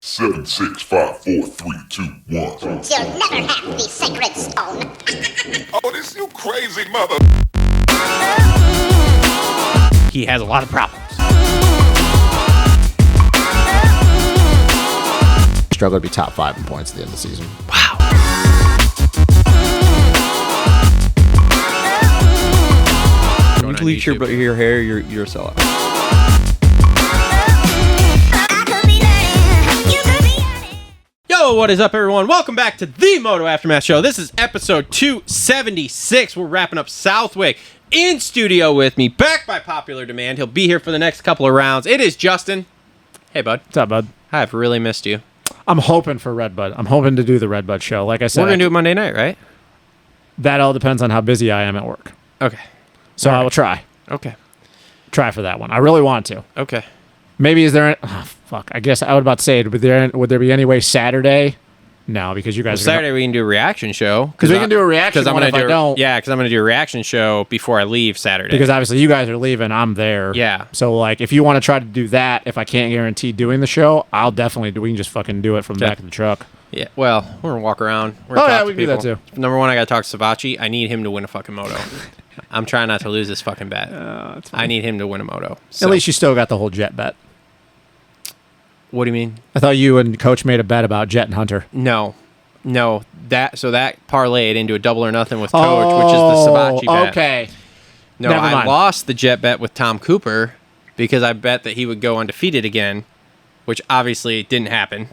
7, 6, 5, 4, 3, 2, 1. You'll never have the sacred stone. Oh, this you crazy mother. He has a lot of problems. Struggle to be top 5 in points at the end of the season. Wow. You bleach your hair, you're a sellout. Yo, what is up, everyone? Welcome back to the Moto Aftermath Show. This is episode 276. We're wrapping up Southwick. In studio with me, back by popular demand. He'll be here for the next couple of rounds. It is Justin. Hey, bud. What's up, bud? I've really missed you. I'm hoping for Redbud. I'm hoping to do the Redbud show. Like I said, We're going to do it Monday night, right? That all depends on how busy I am at work. Okay. So I will try. Okay. Try for that one. I really want to. Okay. Maybe is there... fuck. I guess I was about to say, would there be any way Saturday? No, because you guys are Saturday we can do a reaction show. Because we can do a reaction one if I don't. Yeah, because I'm going to do a reaction show before I leave Saturday. Because obviously you guys are leaving, I'm there. Yeah. So, like, if you want to try to do that, if I can't guarantee doing the show, I'll definitely do. We can just fucking do it from the back of the truck. Yeah, well, we're going to walk around. We're gonna talk to we can do that people. too. Number one, I got to talk to Savachi. I need him to win a fucking moto. I'm trying not to lose this fucking bet. I need him to win a moto. So. At least you still got the whole Jet bet. What do you mean? I thought you and Coach made a bet about Jet and Hunter. No, that parlayed into a double or nothing with Coach, which is the Savachi bet. Okay. No, Never I mind. lost the Jet bet with Tom Cooper because I bet that he would go undefeated again, which obviously didn't happen.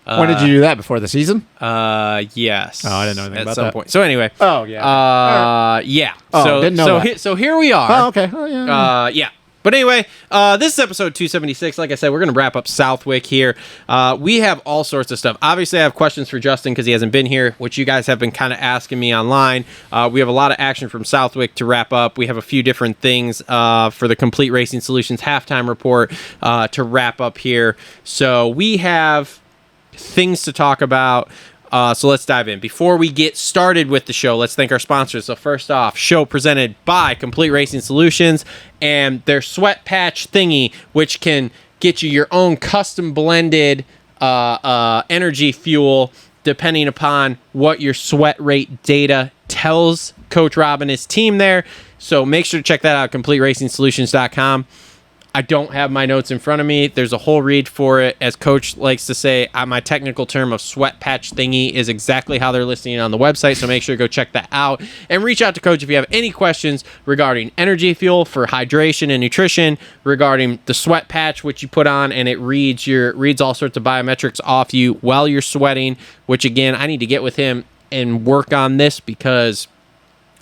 When did you do that? Before the season? Yes. Oh, I didn't know anything at about some that. point. So anyway. Oh, yeah. Yeah. Oh, didn't know that. So here we are. Oh, okay. Oh, yeah. Yeah. But anyway, this is episode 276. Like I said, we're going to wrap up Southwick here. We have all sorts of stuff. Obviously, I have questions for Justin because he hasn't been here, which you guys have been kind of asking me online. We have a lot of action from Southwick to wrap up. We have a few different things for the Complete Racing Solutions halftime report to wrap up here. So we have things to talk about. So let's dive in. Before we get started with the show, let's thank our sponsors. So first off, show presented by Complete Racing Solutions and their sweat patch thingy, which can get you your own custom blended energy fuel depending upon what your sweat rate data tells Coach Rob and his team there. So make sure to check that out, CompleteRacingSolutions.com. I don't have my notes in front of me. There's a whole read for it. As Coach likes to say, my technical term of sweat patch thingy is exactly how they're listing it on the website, so make sure to go check that out. And reach out to Coach if you have any questions regarding energy fuel for hydration and nutrition, regarding the sweat patch, which you put on, and it reads all sorts of biometrics off you while you're sweating, which, again, I need to get with him and work on this because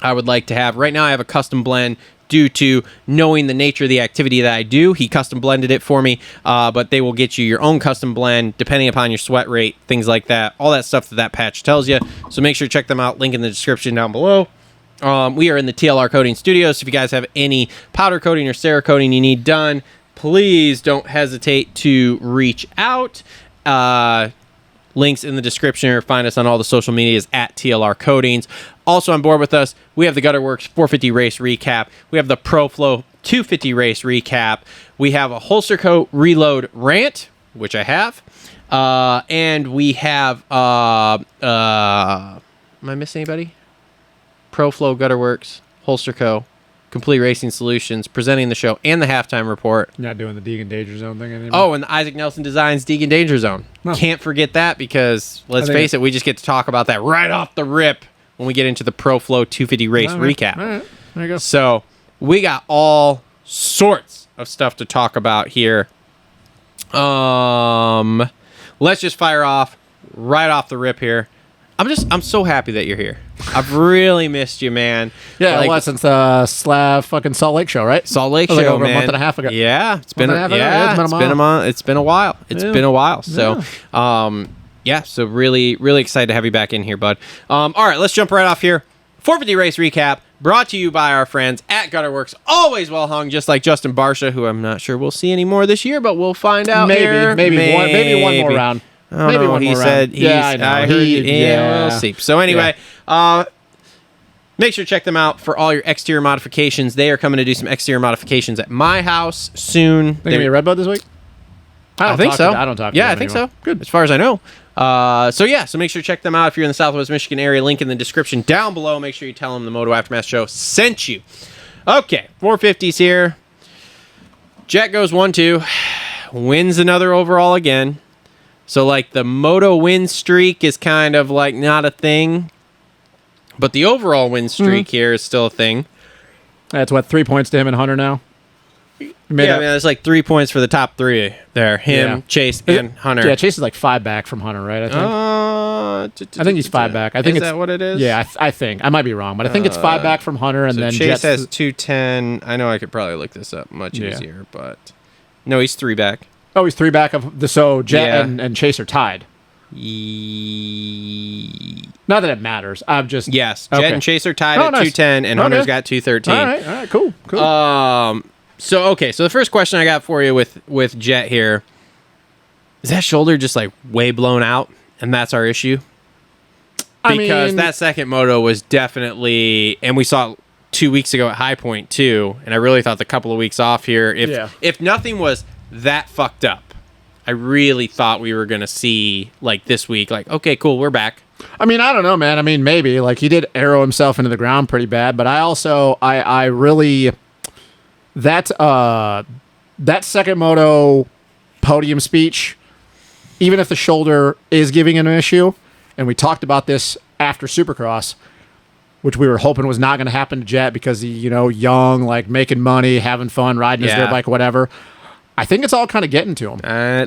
I would like to have... Right now, I have a custom blend due to knowing the nature of the activity that I do. He custom blended it for me, but they will get you your own custom blend depending upon your sweat rate, things like that, all that stuff that patch tells you. So make sure to check them out. Link in the description down below. We are in the TLR Coatings Studios. So if you guys have any powder coating or Cerakoting you need done, please don't hesitate to reach out. Links in the description, or find us on all the social medias at TLR Coatings. Also on board with us, we have the Worx 450 race recap. We have the ProFlow 250 race recap. We have a holster coat reload rant, which I have. And we have, am I missing anybody? ProFlow, Worx, holster coat, Complete Racing Solutions, presenting the show and the halftime report. You're not doing the Deegan Danger Zone thing anymore? Oh, and the Isaac Nelson Designs Deegan Danger Zone. No. Can't forget that because, let's face it, we just get to talk about that right off the rip when we get into the ProFlow 250 race recap. All right. There you go. So we got all sorts of stuff to talk about here. Let's just fire off right off the rip here. I'm so happy that you're here. I've really missed you, man. Yeah, well, since fucking Salt Lake show, right? Salt Lake show, like over man. a month and a half ago. Yeah, it's been a month. It's been a while. It's been a while. So, so really, really excited to have you back in here, bud. All right, let's jump right off here. 450 race recap brought to you by our friends at Worx. Always well hung, just like Justin Barsha, who I'm not sure we'll see anymore this year, but we'll find out. Maybe one more round. Maybe one more round. I heard we'll see. So anyway, make sure to check them out for all your exterior modifications. They are coming to do some exterior modifications at my house soon. They give me a Redbud this week? I think so. I don't talk to Yeah, them I think anymore. so. Good. As far as I know. So make sure to check them out if you're in the Southwest Michigan area. Link in the description down below. Make sure you tell them the Moto Aftermath Show sent you. Okay, 450s here. Jet goes 1-2. Wins another overall again. So, like, the Moto win streak is kind of, like, not a thing. But the overall win streak here is still a thing. That's what, 3 points to him and Hunter now? There's like 3 points for the top three there. Him, Chase, and Hunter. Yeah, Chase is like 5 back from Hunter, right? I think. I think he's 5 back. I think is that what it is? Yeah, I think. I might be wrong, but I think it's 5 back from Hunter, and then Chase Jets has 210. I know I could probably look this up much easier, but no, he's 3 back. Oh, he's 3 back of the Jet Yeah. and Chase are tied. Not that it matters. I'm just Jet and Chase are tied Oh, at nice. 210, and Hunter's got 213. All right, cool. So the first question I got for you with Jet here is that shoulder just like way blown out, and that's our issue. Because that second moto was definitely, and we saw it 2 weeks ago at High Point too, and I really thought the couple of weeks off here, if nothing was that fucked up, I really thought we were gonna see like this week, like okay, cool, we're back. I mean, I don't know, man. I mean, maybe like he did arrow himself into the ground pretty bad, but I really. That second moto podium speech, even if the shoulder is giving an issue, and we talked about this after Supercross, which we were hoping was not going to happen to Jet because he, young, like making money, having fun, riding his dirt bike, whatever. I think it's all kind of getting to him. I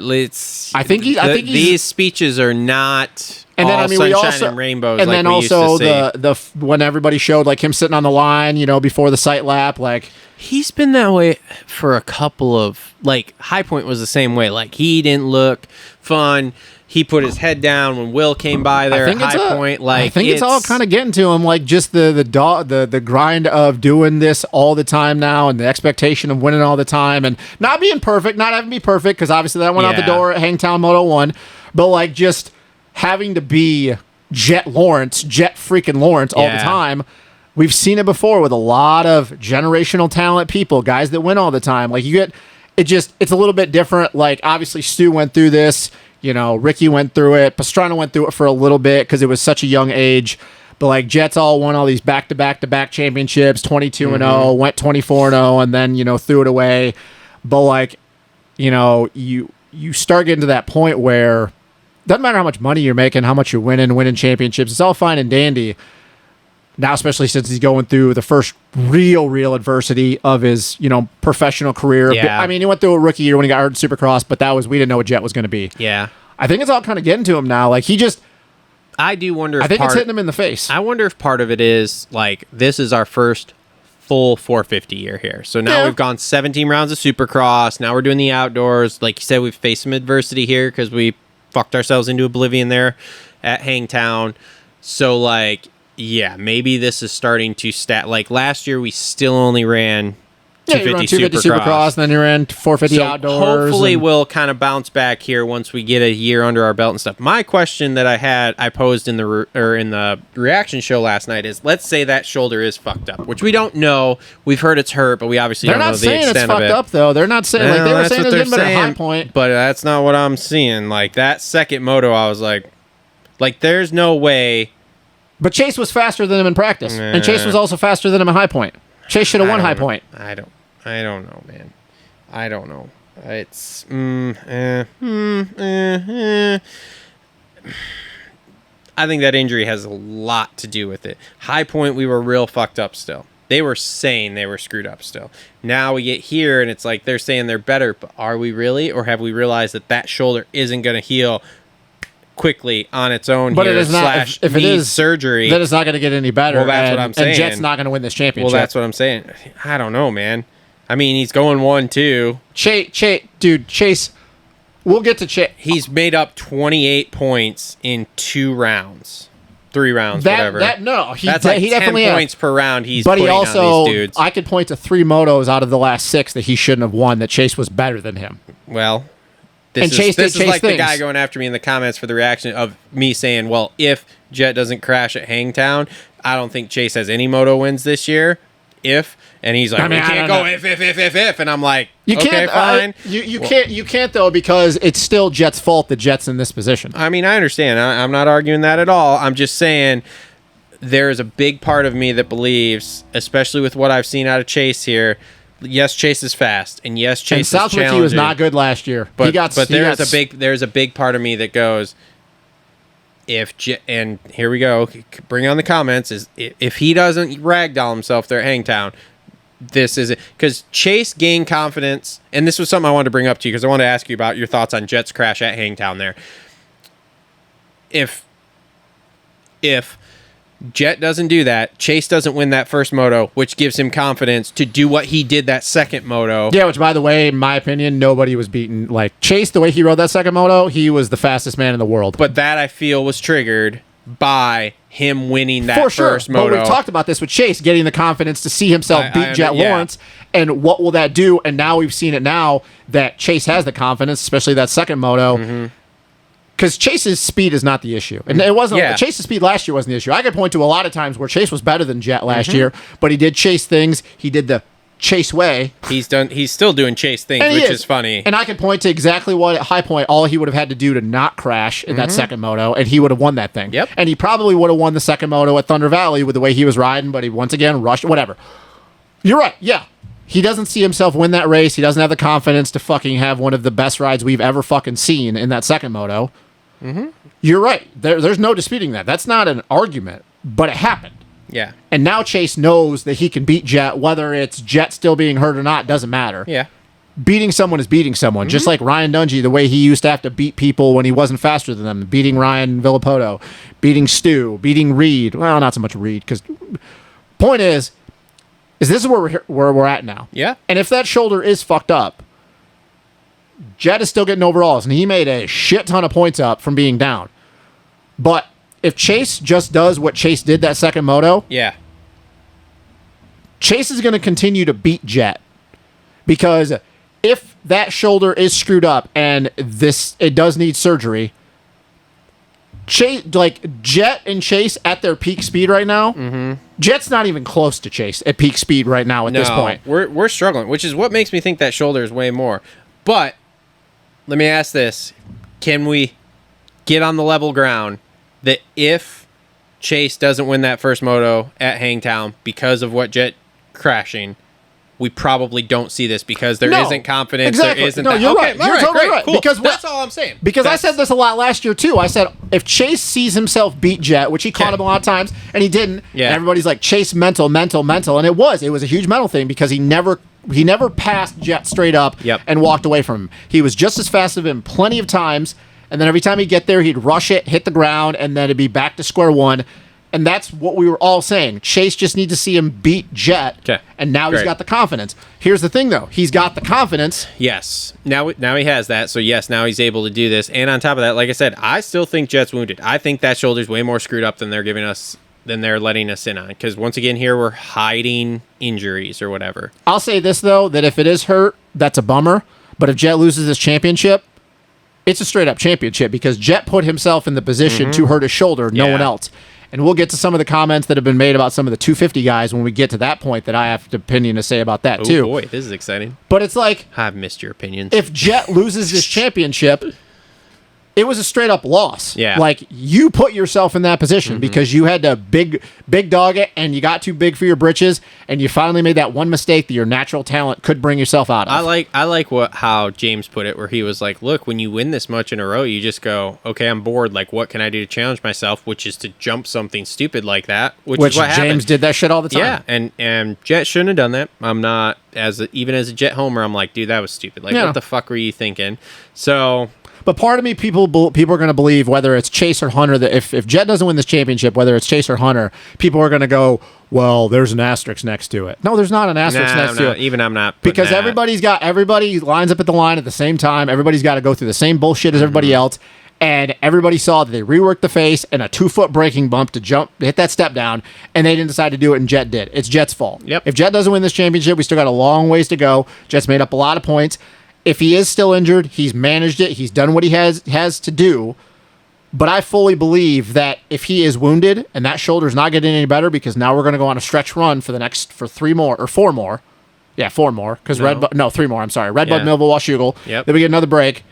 think these speeches are not all sunshine and rainbows. And like then we also used to see. when everybody showed like him sitting on the line, before the sight lap, like. He's been that way for a couple of, like, High Point was the same way. Like, he didn't look fun. He put his head down when Will came by there at High Point. Like, I think it's all kind of getting to him, like, just the grind of doing this all the time now and the expectation of winning all the time and not being perfect, not having to be perfect, because obviously that went out the door at Hangtown Moto 1, but, like, just having to be Jet freaking Lawrence all the time. We've seen it before with a lot of generational talent people, guys that win all the time. Like it's a little bit different. Like obviously Stu went through this, Ricky went through it, Pastrana went through it for a little bit because it was such a young age. But like Jets all won all these back-to-back championships, 22-0, went 24-0, and then threw it away. But like, you start getting to that point where it doesn't matter how much money you're making, how much you're winning championships. It's all fine and dandy. Now, especially since he's going through the first real adversity of his, professional career. Yeah. I mean, he went through a rookie year when he got hurt in Supercross, but we didn't know what Jet was going to be. Yeah. I think it's all kind of getting to him now. Like, I do wonder if I think it's hitting him in the face. I wonder if part of it is, like, this is our first full 450 year here. So now we've gone 17 rounds of Supercross. Now we're doing the outdoors. Like you said, we've faced some adversity here because we fucked ourselves into oblivion there at Hangtown. So, like, yeah, maybe this is starting to like last year we still only ran 250 Supercross, and then you ran 450 outdoors. Hopefully we'll kind of bounce back here once we get a year under our belt and stuff. My question that I posed in the reaction show last night is, let's say that shoulder is fucked up, which we don't know. We've heard it's hurt, but we obviously don't know the extent of it. They're not saying it's fucked up though. They're not saying they were saying it was getting better at High Point, but that's not what I'm seeing. Like that second moto, I was like there's no way. But Chase was faster than him in practice, and Chase was also faster than him at High Point. Chase should have won High Point. I don't know, man. I don't know. It's I think that injury has a lot to do with it. High Point, we were real fucked up still. They were saying they were screwed up still. Now we get here, and it's like they're saying they're better, but are we really? Or have we realized that shoulder isn't going to heal quickly on its own, but here, it is not. If it is surgery, then it's not going to get any better. Well, that's what I'm saying. And Jet's not going to win this championship. Well, that's what I'm saying. I don't know, man. I mean, he's going 1-2. Chase. We'll get to Chase. He's made up 28 points in 2 rounds, 3 rounds, whatever. That's like he 10 definitely points per round. But he also, on these dudes. I could point to 3 motos out of the last 6 that he shouldn't have won. That Chase was better than him. Well. This is like the guy going after me in the comments for the reaction of me saying, well, if Jet doesn't crash at Hangtown, I don't think Chase has any moto wins this year. And he's like, we can't go if, and I'm like, you okay, can't, fine. You can't though, because it's still Jet's fault that Jet's in this position. I mean, I understand. I'm not arguing that at all. I'm just saying there is a big part of me that believes, especially with what I've seen out of Chase here. Yes, Chase is fast, and yes, Chase is challenging. Southwick, he was not good last year. But there's a big part of me that goes, and here we go, bring on the comments, is if he doesn't ragdoll himself there at Hangtown, this is it. Because Chase gained confidence, and this was something I wanted to bring up to you because I wanted to ask you about your thoughts on Jet's crash at Hangtown there. If Jet doesn't do that, Chase doesn't win that first moto, which gives him confidence to do what he did that second moto. Yeah, which, by the way, in my opinion, nobody was beaten. Like, Chase, the way he rode that second moto, he was the fastest man in the world. But that, I feel, was triggered by him winning that first moto. But we've talked about this with Chase, getting the confidence to see himself beat Jet Lawrence, and what will that do? And now we've seen it now that Chase has the confidence, especially that second moto, because Chase's speed is not the issue. And it wasn't Chase's speed last year wasn't the issue. I could point to a lot of times where Chase was better than Jet last year, but he did Chase things. He did the Chase way. He's still doing Chase things, which is funny. And I can point to exactly what at High Point all he would have had to do to not crash in that second moto, and he would have won that thing. Yep. And he probably would have won the second moto at Thunder Valley with the way he was riding, but he once again rushed, whatever. You're right, yeah. He doesn't see himself win that race. He doesn't have the confidence to fucking have one of the best rides we've ever fucking seen in that second moto. You're right. There's no disputing that. That's not an argument, but it happened. Yeah. And now Chase knows that he can beat Jet, whether it's Jet still being hurt or not, doesn't matter. Yeah. Beating someone is beating someone. Just like Ryan Dungey, the way he used to have to beat people when he wasn't faster than them. Beating Ryan Villapoto, beating Stu, beating Reed. Well, not so much Reed, because point is this is where we're at now. Yeah. And if that shoulder is fucked up, Jet is still getting overalls, and he made a shit ton of points up from being down. But if Chase just does what Chase did that second moto, Chase is going to continue to beat Jet, because if that shoulder is screwed up and it does need surgery, Jet and Chase at their peak speed right now, Jet's not even close to Chase at peak speed right now at this point. We're struggling, which is what makes me think that shoulder is way more. But let me ask this. Can we get on the level ground that if Chase doesn't win that first moto at Hangtown because of what Jet crashing, we probably don't see this because there isn't confidence. Exactly. There isn't. You're right. You're totally right. Cool. Because that's all I'm saying. Because I said this a lot last year too. I said if Chase sees himself beat Jet, which he caught him a lot of times, and he didn't, and everybody's like, Chase mental, and it was a huge mental thing because he never passed Jet straight up and walked away from him. He was just as fast as him plenty of times, and then every time he'd get there, he'd rush it, hit the ground, and then it'd be back to square one. And that's what we were all saying. Chase just needs to see him beat Jet, and now he's got the confidence. Here's the thing, though. He's got the confidence. Yes. Now he has that, so yes, now he's able to do this. And on top of that, like I said, I still think Jet's wounded. I think that shoulder's way more screwed up than they're letting us in on. Because once again, here we're hiding injuries or whatever. I'll say this, though, that if it is hurt, that's a bummer. But if Jet loses his championship, it's a straight-up championship because Jet put himself in the position to hurt his shoulder, no one else. And we'll get to some of the comments that have been made about some of the 250 guys when we get to that point that I have an opinion to say about that, too. Oh, boy, this is exciting. But it's like... I've missed your opinions. If Jet loses his championship, it was a straight-up loss. Yeah. Like, you put yourself in that position because you had to big dog it, and you got too big for your britches, and you finally made that one mistake that your natural talent could bring yourself out of. I like how James put it, where he was like, look, when you win this much in a row, you just go, okay, I'm bored. Like, what can I do to challenge myself? Which is to jump something stupid like that, which is what happened. James did that shit all the time. Yeah, and Jet shouldn't have done that. I'm not, even as a Jet homer, I'm like, dude, that was stupid. Like, what the fuck were you thinking? So... But part of me, people are going to believe, whether it's Chase or Hunter, that if Jet doesn't win this championship, whether it's Chase or Hunter, people are going to go, well, there's an asterisk next to it. No, there's not an asterisk next to it. Even I'm not. Because everybody lines up at the line at the same time. Everybody's got to go through the same bullshit as everybody else. And everybody saw that they reworked the face and a 2-foot braking bump to hit that step down, and they didn't decide to do it, and Jet did. It's Jet's fault. Yep. If Jet doesn't win this championship, we still got a long ways to go. Jet's made up a lot of points. If he is still injured, he's managed it. He's done what he has to do. But I fully believe that if he is wounded and that shoulder's not getting any better, because now we're going to go on a stretch run for 4 more. Yeah, 4 more. Because 3 more. I'm sorry. Redbud, Millville, Washougal. Yep. Then we get another break.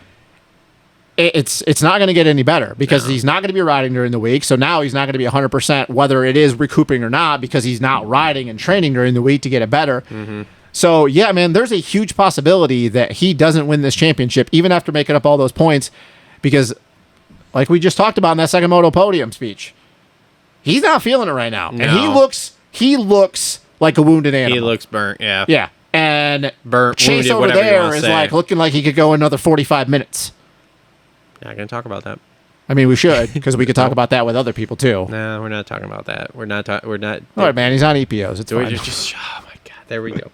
It's not going to get any better because he's not going to be riding during the week. So now he's not going to be 100% whether it is recouping or not because he's not riding and training during the week to get it better. Mm-hmm. So, yeah, man, there's a huge possibility that he doesn't win this championship even after making up all those points because, like we just talked about in that second moto podium speech, he's not feeling it right now. No. And he looks like a wounded animal. He looks burnt, yeah. Yeah. And Burnt, Chase wounded, over whatever you there wanna is say. like looking like he could go another 45 minutes. Not going to talk about that. I mean, we should, because we could talk about that with other people, too. No, we're not talking about that. We're not. All right, man, he's on EPOs. It's fine. Oh, my God. There we go.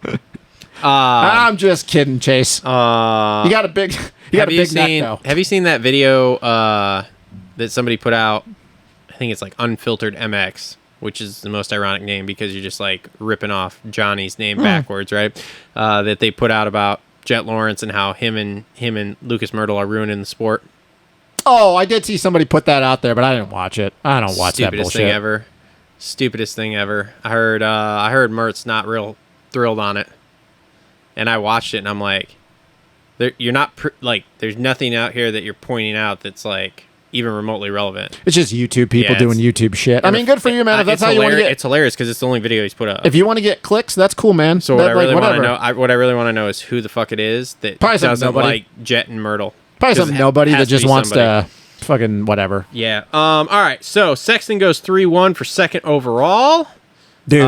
I'm just kidding, Chase. You got a big, neck, though. Have you seen that video that somebody put out? I think it's like Unfiltered MX, which is the most ironic name because you're just like ripping off Johnny's name backwards, right? That they put out about Jet Lawrence and how him and Lucas Myrtle are ruining the sport. Oh, I did see somebody put that out there, but I didn't watch it. I don't watch that bullshit. Stupidest thing ever. I heard Mert's not real thrilled on it, and I watched it, and I'm like, you're not there's nothing out here that you're pointing out that's like even remotely relevant. It's just YouTube people doing YouTube shit. I mean, good for you, man. If that's how you want to get, it's hilarious because it's the only video he's put up. If you want to get clicks, that's cool, man. So what I really want to know is who the fuck it is that Probably doesn't like Jet and Myrtle. Probably some nobody that just wants to fucking whatever. Yeah. All right. So Sexton goes 3-1 for second overall. Dude.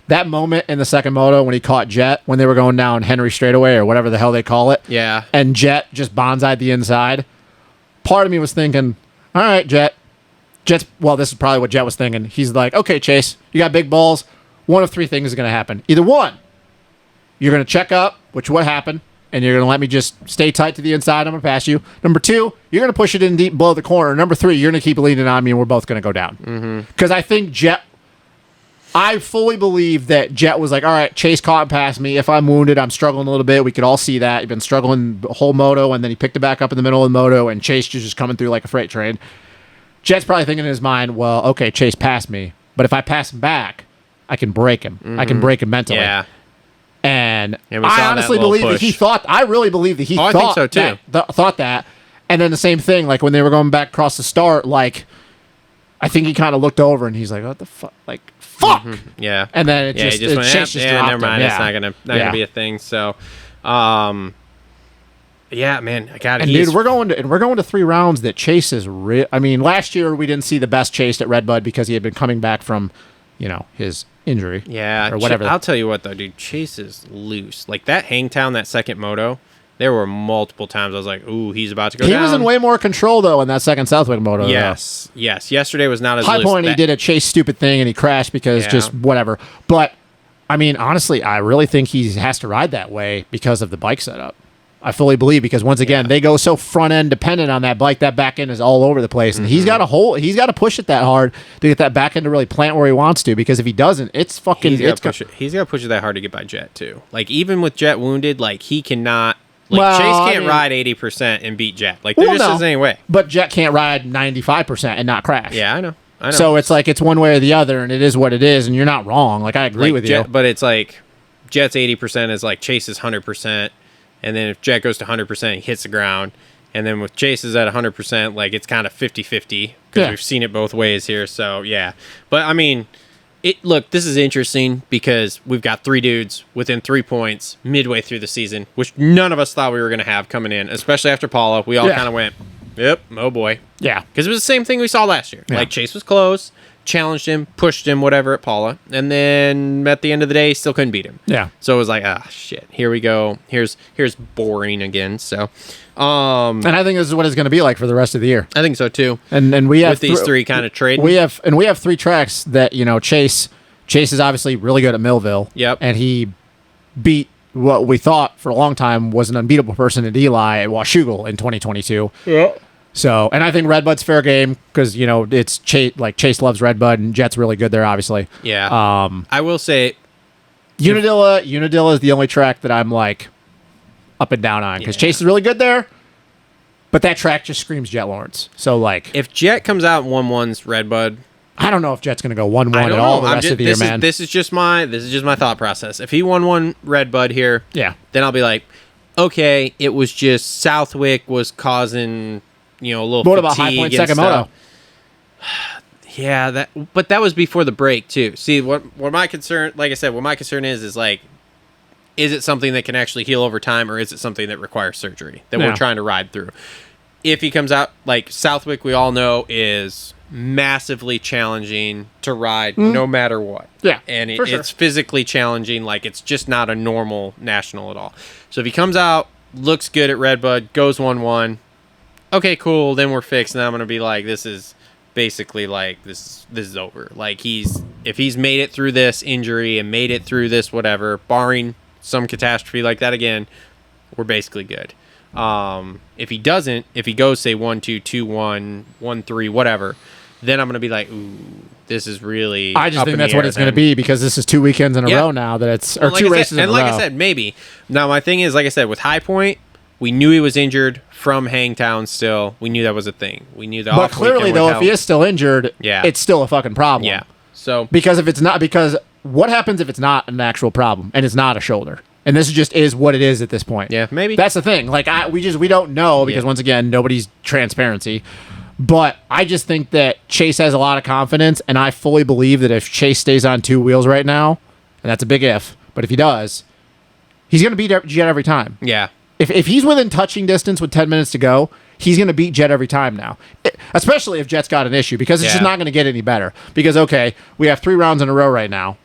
That moment in the second moto when he caught Jet when they were going down Henry straightaway or whatever the hell they call it. Yeah. And Jet just bonsai'd the inside. Part of me was thinking, all right, Jet's, well, this is probably what Jet was thinking. He's like, okay, Chase, you got big balls. One of 3 things is going to happen. Either one, you're going to check up, which what happened, and you're going to let me just stay tight to the inside. I'm going to pass you. Number 2, you're going to push it in deep below the corner. Number 3, you're going to keep leaning on me, and we're both going to go down. Because I think I fully believe that Jet was like, all right, Chase caught and passed me. If I'm wounded, I'm struggling a little bit. We could all see that. He's been struggling the whole moto, and then he picked it back up in the middle of the moto, and Chase is just coming through like a freight train. Jet's probably thinking in his mind, well, okay, Chase passed me, but if I pass him back, I can break him. I can break him mentally. Yeah. And I honestly believe that he thought. I really believe that he thought. I think so too. Thought that, and then the same thing. Like when they were going back across the start, like I think he kind of looked over and he's like, "What the fuck?" Like, fuck. Yeah. And then it just went, Chase just dropped never mind. him. It's not gonna be a thing. So, yeah, man. God, and dude, we're going to 3 rounds that Chase is real. I mean, last year we didn't see the best Chase at Redbud because he had been coming back from, his injury. Yeah, or whatever. I'll tell you what though, dude. Chase is loose. Like that Hangtown, that second moto. There were multiple times I was like, "Ooh, he's about to go down." He was in way more control though in that second Southwick moto. Yes. Yesterday was not as High loose. Point. He did a Chase stupid thing and he crashed because just whatever. But I mean, honestly, I really think he has to ride that way because of the bike setup. I fully believe because once again they go so front end dependent on that bike. That back end is all over the place, and he's got to push it that hard to get that back end to really plant where he wants to. Because if he doesn't, it's fucking. He's got to push it that hard to get by Jet too. Like even with Jet wounded, like he cannot. Like Chase can't ride 80% and beat Jet. Like there just isn't any way. But Jet can't ride 95% and not crash. Yeah, I know. So it's like it's one way or the other, and it is what it is, and you're not wrong. Like I agree with you. But it's like Jet's 80% is like Chase's 100%, and then if Jet goes to 100%, he hits the ground. And then with Chase's at 100%, like it's kind of 50-50 because we've seen it both ways here. So yeah, but I mean. Look, this is interesting because we've got 3 dudes within 3 points midway through the season, which none of us thought we were going to have coming in, especially after Paula. We all kind of went, yep, oh boy. Yeah. Because it was the same thing we saw last year. Yeah. Like Chase was close, challenged him, pushed him, whatever at Paula, and then at the end of the day, still couldn't beat him. Yeah. So it was like, shit, here we go. Here's boring again. So, and I think this is what it's going to be like for the rest of the year. I think so too. And we have with these 3 kind of trading. We have 3 tracks that Chase is obviously really good at Millville. Yep. And he beat what we thought for a long time was an unbeatable person at Eli at Washougal in 2022. Yeah. So, and I think Redbud's fair game because it's Chase. Like Chase loves Redbud and Jet's really good there, obviously. Yeah. I will say, Unadilla is the only track that I'm like up and down on because Chase is really good there. But that track just screams Jet Lawrence. So, like... If Jet comes out in 1-1's Redbud... I don't know if Jet's going to go 1-1 at all the rest of the year, man. This is just my thought process. If he 1-1 Redbud here, then I'll be like, okay, it was just Southwick was causing, a little what fatigue about High Point and Second stuff. Moto? Yeah, but that was before the break too. See, what my concern, like I said, what my concern is like, is it something that can actually heal over time, or is it something that requires surgery that we're trying to ride through? If he comes out like Southwick, we all know is massively challenging to ride no matter what. Yeah, and for sure. It's physically challenging. Like it's just not a normal national at all. So if he comes out, looks good at Redbud, goes 1-1, okay, cool. Then we're fixed, and I'm gonna be like, this is basically like this is over. Like if he's made it through this injury and made it through this whatever, barring some catastrophe like that again, we're basically good. If he doesn't, if he goes say 1-2, 2-1, 1-3, whatever, then I'm gonna be like, ooh, this is really. I just up think in that's the what air it's going to then. be because this is 2 weekends in a row now that it's or Like two I said- races in a row. And like I said, maybe. Now my thing is, like I said, with High Point, we knew he was injured from Hangtown. Still, we knew that was a thing. We knew that. But clearly, though, if he is still injured, it's still a fucking problem. Yeah. So because if it's not, because what happens if it's not an actual problem and it's not a shoulder? And this just is what it is at this point. Yeah, maybe. That's the thing. Like we don't know because once again, nobody's transparency. But I just think that Chase has a lot of confidence, and I fully believe that if Chase stays on 2 wheels right now, and that's a big if, but if he does, he's going to beat Jet every time. Yeah. If he's within touching distance with 10 minutes to go, he's going to beat Jet every time now. Especially if Jet's got an issue, because it's just not going to get any better. Because, okay, we have 3 rounds in a row right now.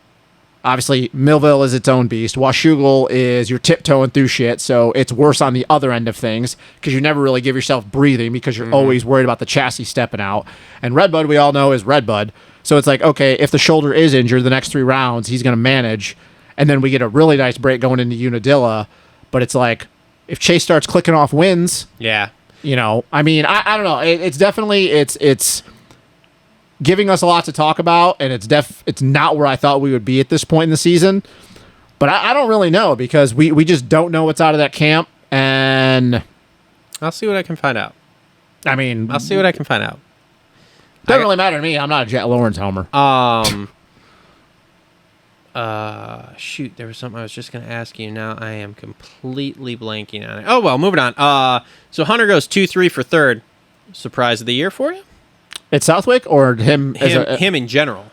Obviously, Millville is its own beast. Washougal is you're tiptoeing through shit, so it's worse on the other end of things because you never really give yourself breathing because you're always worried about the chassis stepping out. And Redbud, we all know, is Redbud. So it's like, okay, if the shoulder is injured, the next 3 rounds, he's going to manage. And then we get a really nice break going into Unadilla. But it's like, if Chase starts clicking off wins, I mean, I don't know. It's definitely, it's giving us a lot to talk about, and it's not where I thought we would be at this point in the season. But I don't really know because we just don't know what's out of that camp, and I'll see what I can find out. I mean, I'll see what I can find out. Doesn't really matter to me. I'm not a Jet Lawrence homer. Shoot, there was something I was just going to ask you. Now I am completely blanking on it. Oh, well, moving on. So Hunter goes 2-3 for third. Surprise of the year for you? At Southwick or him in general?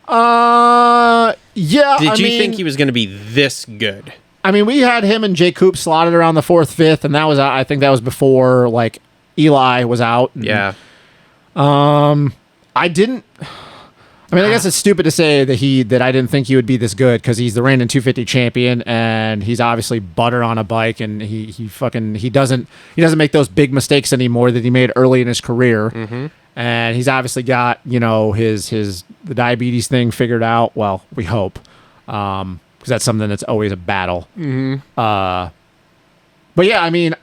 Yeah. Did you think he was going to be this good? I mean, we had him and Jay Coop slotted around the 4th, 5th, and that was I think that was before like Eli was out. Yeah. I didn't. I mean, I guess it's stupid to say that I didn't think he would be this good because he's the reigning 250 champion and he's obviously butter on a bike and he doesn't make those big mistakes anymore that he made early in his career. Mm-hmm. And he's obviously got the diabetes thing figured out. Well, we hope, because that's something that's always a battle. Mm-hmm. But yeah, I mean,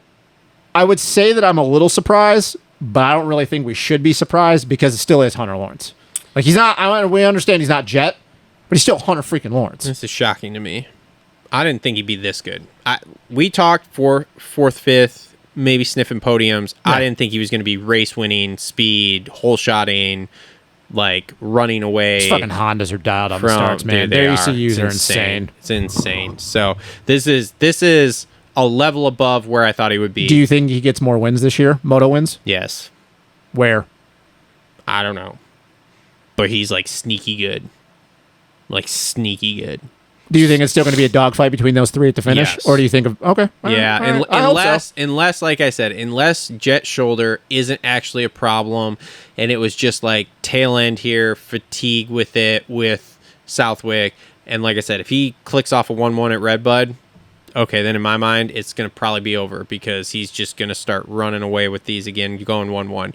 I would say that I'm a little surprised, but I don't really think we should be surprised because it still is Hunter Lawrence. Like he's not. We understand he's not Jet, but he's still Hunter freaking Lawrence. This is shocking to me. I didn't think he'd be this good. We talked for 4th, 5th, maybe sniffing podiums. Yeah. I didn't think he was going to be race winning, speed, hole shotting, like running away. These fucking Hondas are dialed on the starts, man. Their ECUs are insane. It's insane. So this is a level above where I thought he would be. Do you think he gets more wins this year? Moto wins? Yes. Where? I don't know. But he's like sneaky good. Like sneaky good. Do you think it's still going to be a dogfight between those 3 at the finish? Yes. Or do you think of okay? Yeah, right, unless like I said, unless Jet shoulder isn't actually a problem and it was just like tail end here, fatigue with it with Southwick, and like I said, if he clicks off a 1-1 at Redbud, okay, then in my mind it's going to probably be over because he's just going to start running away with these again, going 1-1.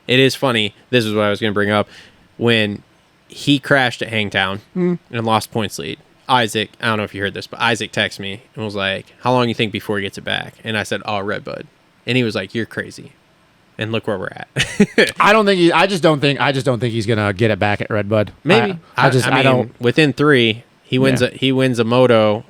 It is funny. This is what I was going to bring up. When he crashed at Hangtown and lost points lead, Issac, I don't know if you heard this, but Issac texted me and was like, how long do you think before he gets it back? And I said, Redbud. And he was like, you're crazy. And look where we're at. I just don't think he's going to get it back at Redbud. Maybe. I don't. Within 3, he wins a moto,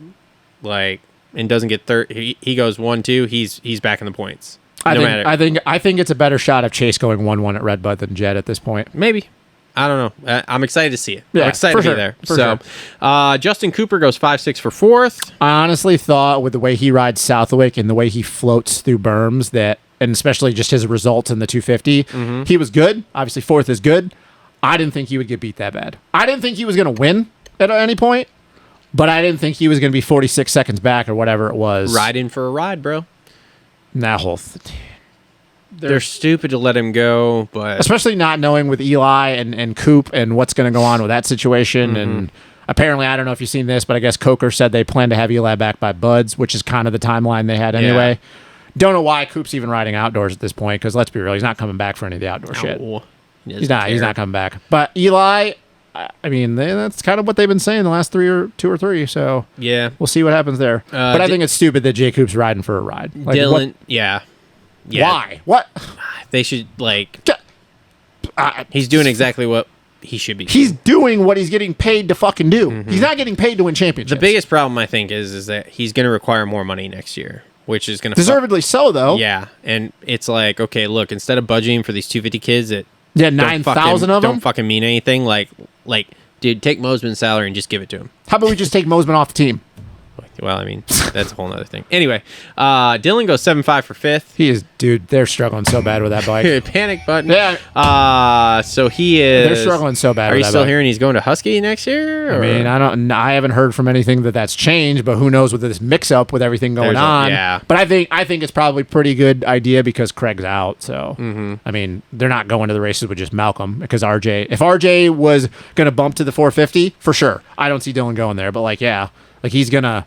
like, and doesn't get third. He goes 1-2. He's back in the points. I think it's a better shot of Chase going 1-1 at Red Bud than Jed at this point. Maybe. I don't know. I'm excited to see it. Yeah, I'm excited to be there. Sure. Justin Cooper goes 5-6 for fourth. I honestly thought with the way he rides Southwick and the way he floats through berms that, and especially just his results in the 250, he was good. Obviously, fourth is good. I didn't think he would get beat that bad. I didn't think he was going to win at any point, but I didn't think he was going to be 46 seconds back or whatever it was. Riding for a ride, bro. That whole They're stupid to let him go, but especially not knowing with Eli and Coop and what's going to go on with that situation. And apparently, I don't know if you've seen this, but I guess Coker said they plan to have Eli back by Buds, which is kind of the timeline they had anyway. Yeah. Don't know why Coop's even riding outdoors at this point, because let's be real, he's not coming back for any of the outdoor shit. He's not coming back. But Eli, I mean, that's kind of what they've been saying the last 2 or 3. So yeah, we'll see what happens there. But I think it's stupid that Jay Coop's riding for a ride. Like, Dylan, yeah. Why? What? They should, he's doing exactly what he should be doing. He's doing what he's getting paid to fucking do. He's not getting paid to win championships. The biggest problem, I think, is that he's going to require more money next year, which is going to... Deservedly so, though. Yeah, and it's like, okay, look, instead of budgeting for these 250 kids that... 9,000 of them? Don't fucking mean anything, like, dude, take Mosman's salary and just give it to him. How about we just take Mosman off the team? Well, I mean, that's a whole other thing. Anyway, Dylan goes 7-5 for fifth. He is, dude, they're struggling so bad with that bike. Panic button. Yeah. So he is... They're struggling so bad Are with you that still bike. hearing he's going to Husky next year? I mean, I haven't heard from anything that's changed, but who knows with this mix-up with everything going on. Yeah. But I think it's probably a pretty good idea because Craig's out. So, I mean, they're not going to the races with just Malcolm because if RJ was going to bump to the 450, for sure. I don't see Dylan going there. But, he's going to...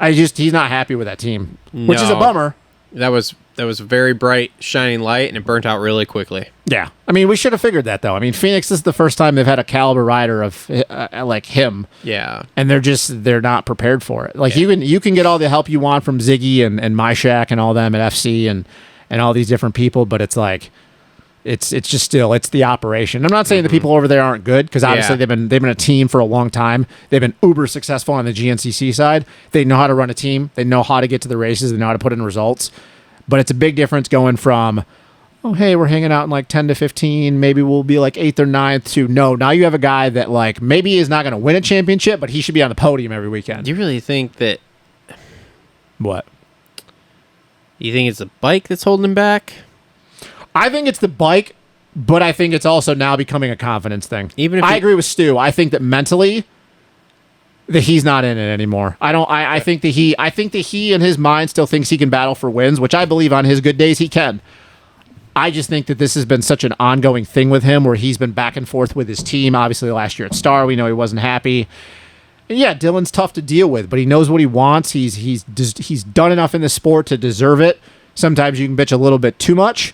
he's not happy with that team, which is a bummer. That was a very bright, shining light, and it burnt out really quickly. Yeah. I mean, we should have figured that, though. I mean, Phoenix, this is the first time they've had a caliber rider of like him. Yeah. And they're not prepared for it. Like, you can get all the help you want from Ziggy and MyShack and all them at FC and all these different people, but it's like... It's just still, it's the operation. I'm not saying the people over there aren't good, because obviously they've been a team for a long time. They've been uber successful on the GNCC side. They know how to run a team. They know how to get to the races. They know how to put in results. But it's a big difference going from, oh, hey, we're hanging out in like 10 to 15. Maybe we'll be like 8th or 9th to, no, now you have a guy that like maybe is not going to win a championship, but he should be on the podium every weekend. Do you really think that... What? You think it's the bike that's holding him back? I think it's the bike, but I think it's also now becoming a confidence thing. Even if I agree with Stu. I think that mentally that he's not in it anymore. I think that he in his mind still thinks he can battle for wins, which I believe on his good days he can. I just think that this has been such an ongoing thing with him where he's been back and forth with his team. Obviously last year at Star, we know he wasn't happy. And yeah, Dylan's tough to deal with, but he knows what he wants. He's done enough in the sport to deserve it. Sometimes you can bitch a little bit too much.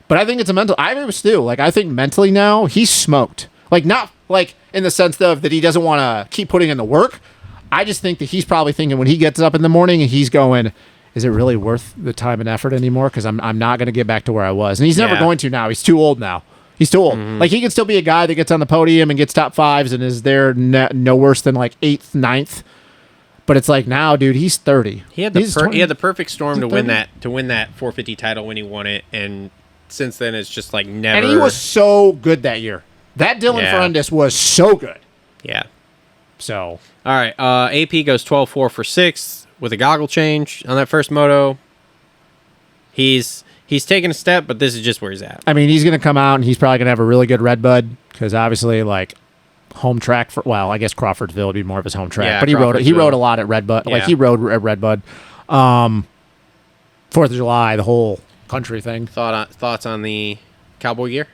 But I think it's a mental... I agree with Stu. Like, I think mentally now, he's smoked. Like, not like in the sense of that he doesn't want to keep putting in the work. I just think that he's probably thinking when he gets up in the morning and he's going, is it really worth the time and effort anymore? Because I'm not going to get back to where I was. And he's never going to now. He's too old now. He's too old. Like, he can still be a guy that gets on the podium and gets top fives and is there no worse than like 8th, 9th. But it's like now, dude, he's 30. He had the perfect storm to win that 450 title when he won it, and since then it's just like never. And he was so good that year. That Dylan Ferrandis was so good. Yeah. So. All right. AP goes 12-4 for 6th with a goggle change on that first moto. He's taking a step, but this is just where he's at. I mean, he's going to come out and he's probably going to have a really good red bud because obviously, like, home track for, well, I guess Crawfordsville would be more of his home track, but he rode a lot at Red Bud. Like, he rode at Red Bud. 4th of July, the whole country thing. Thoughts on the cowboy gear?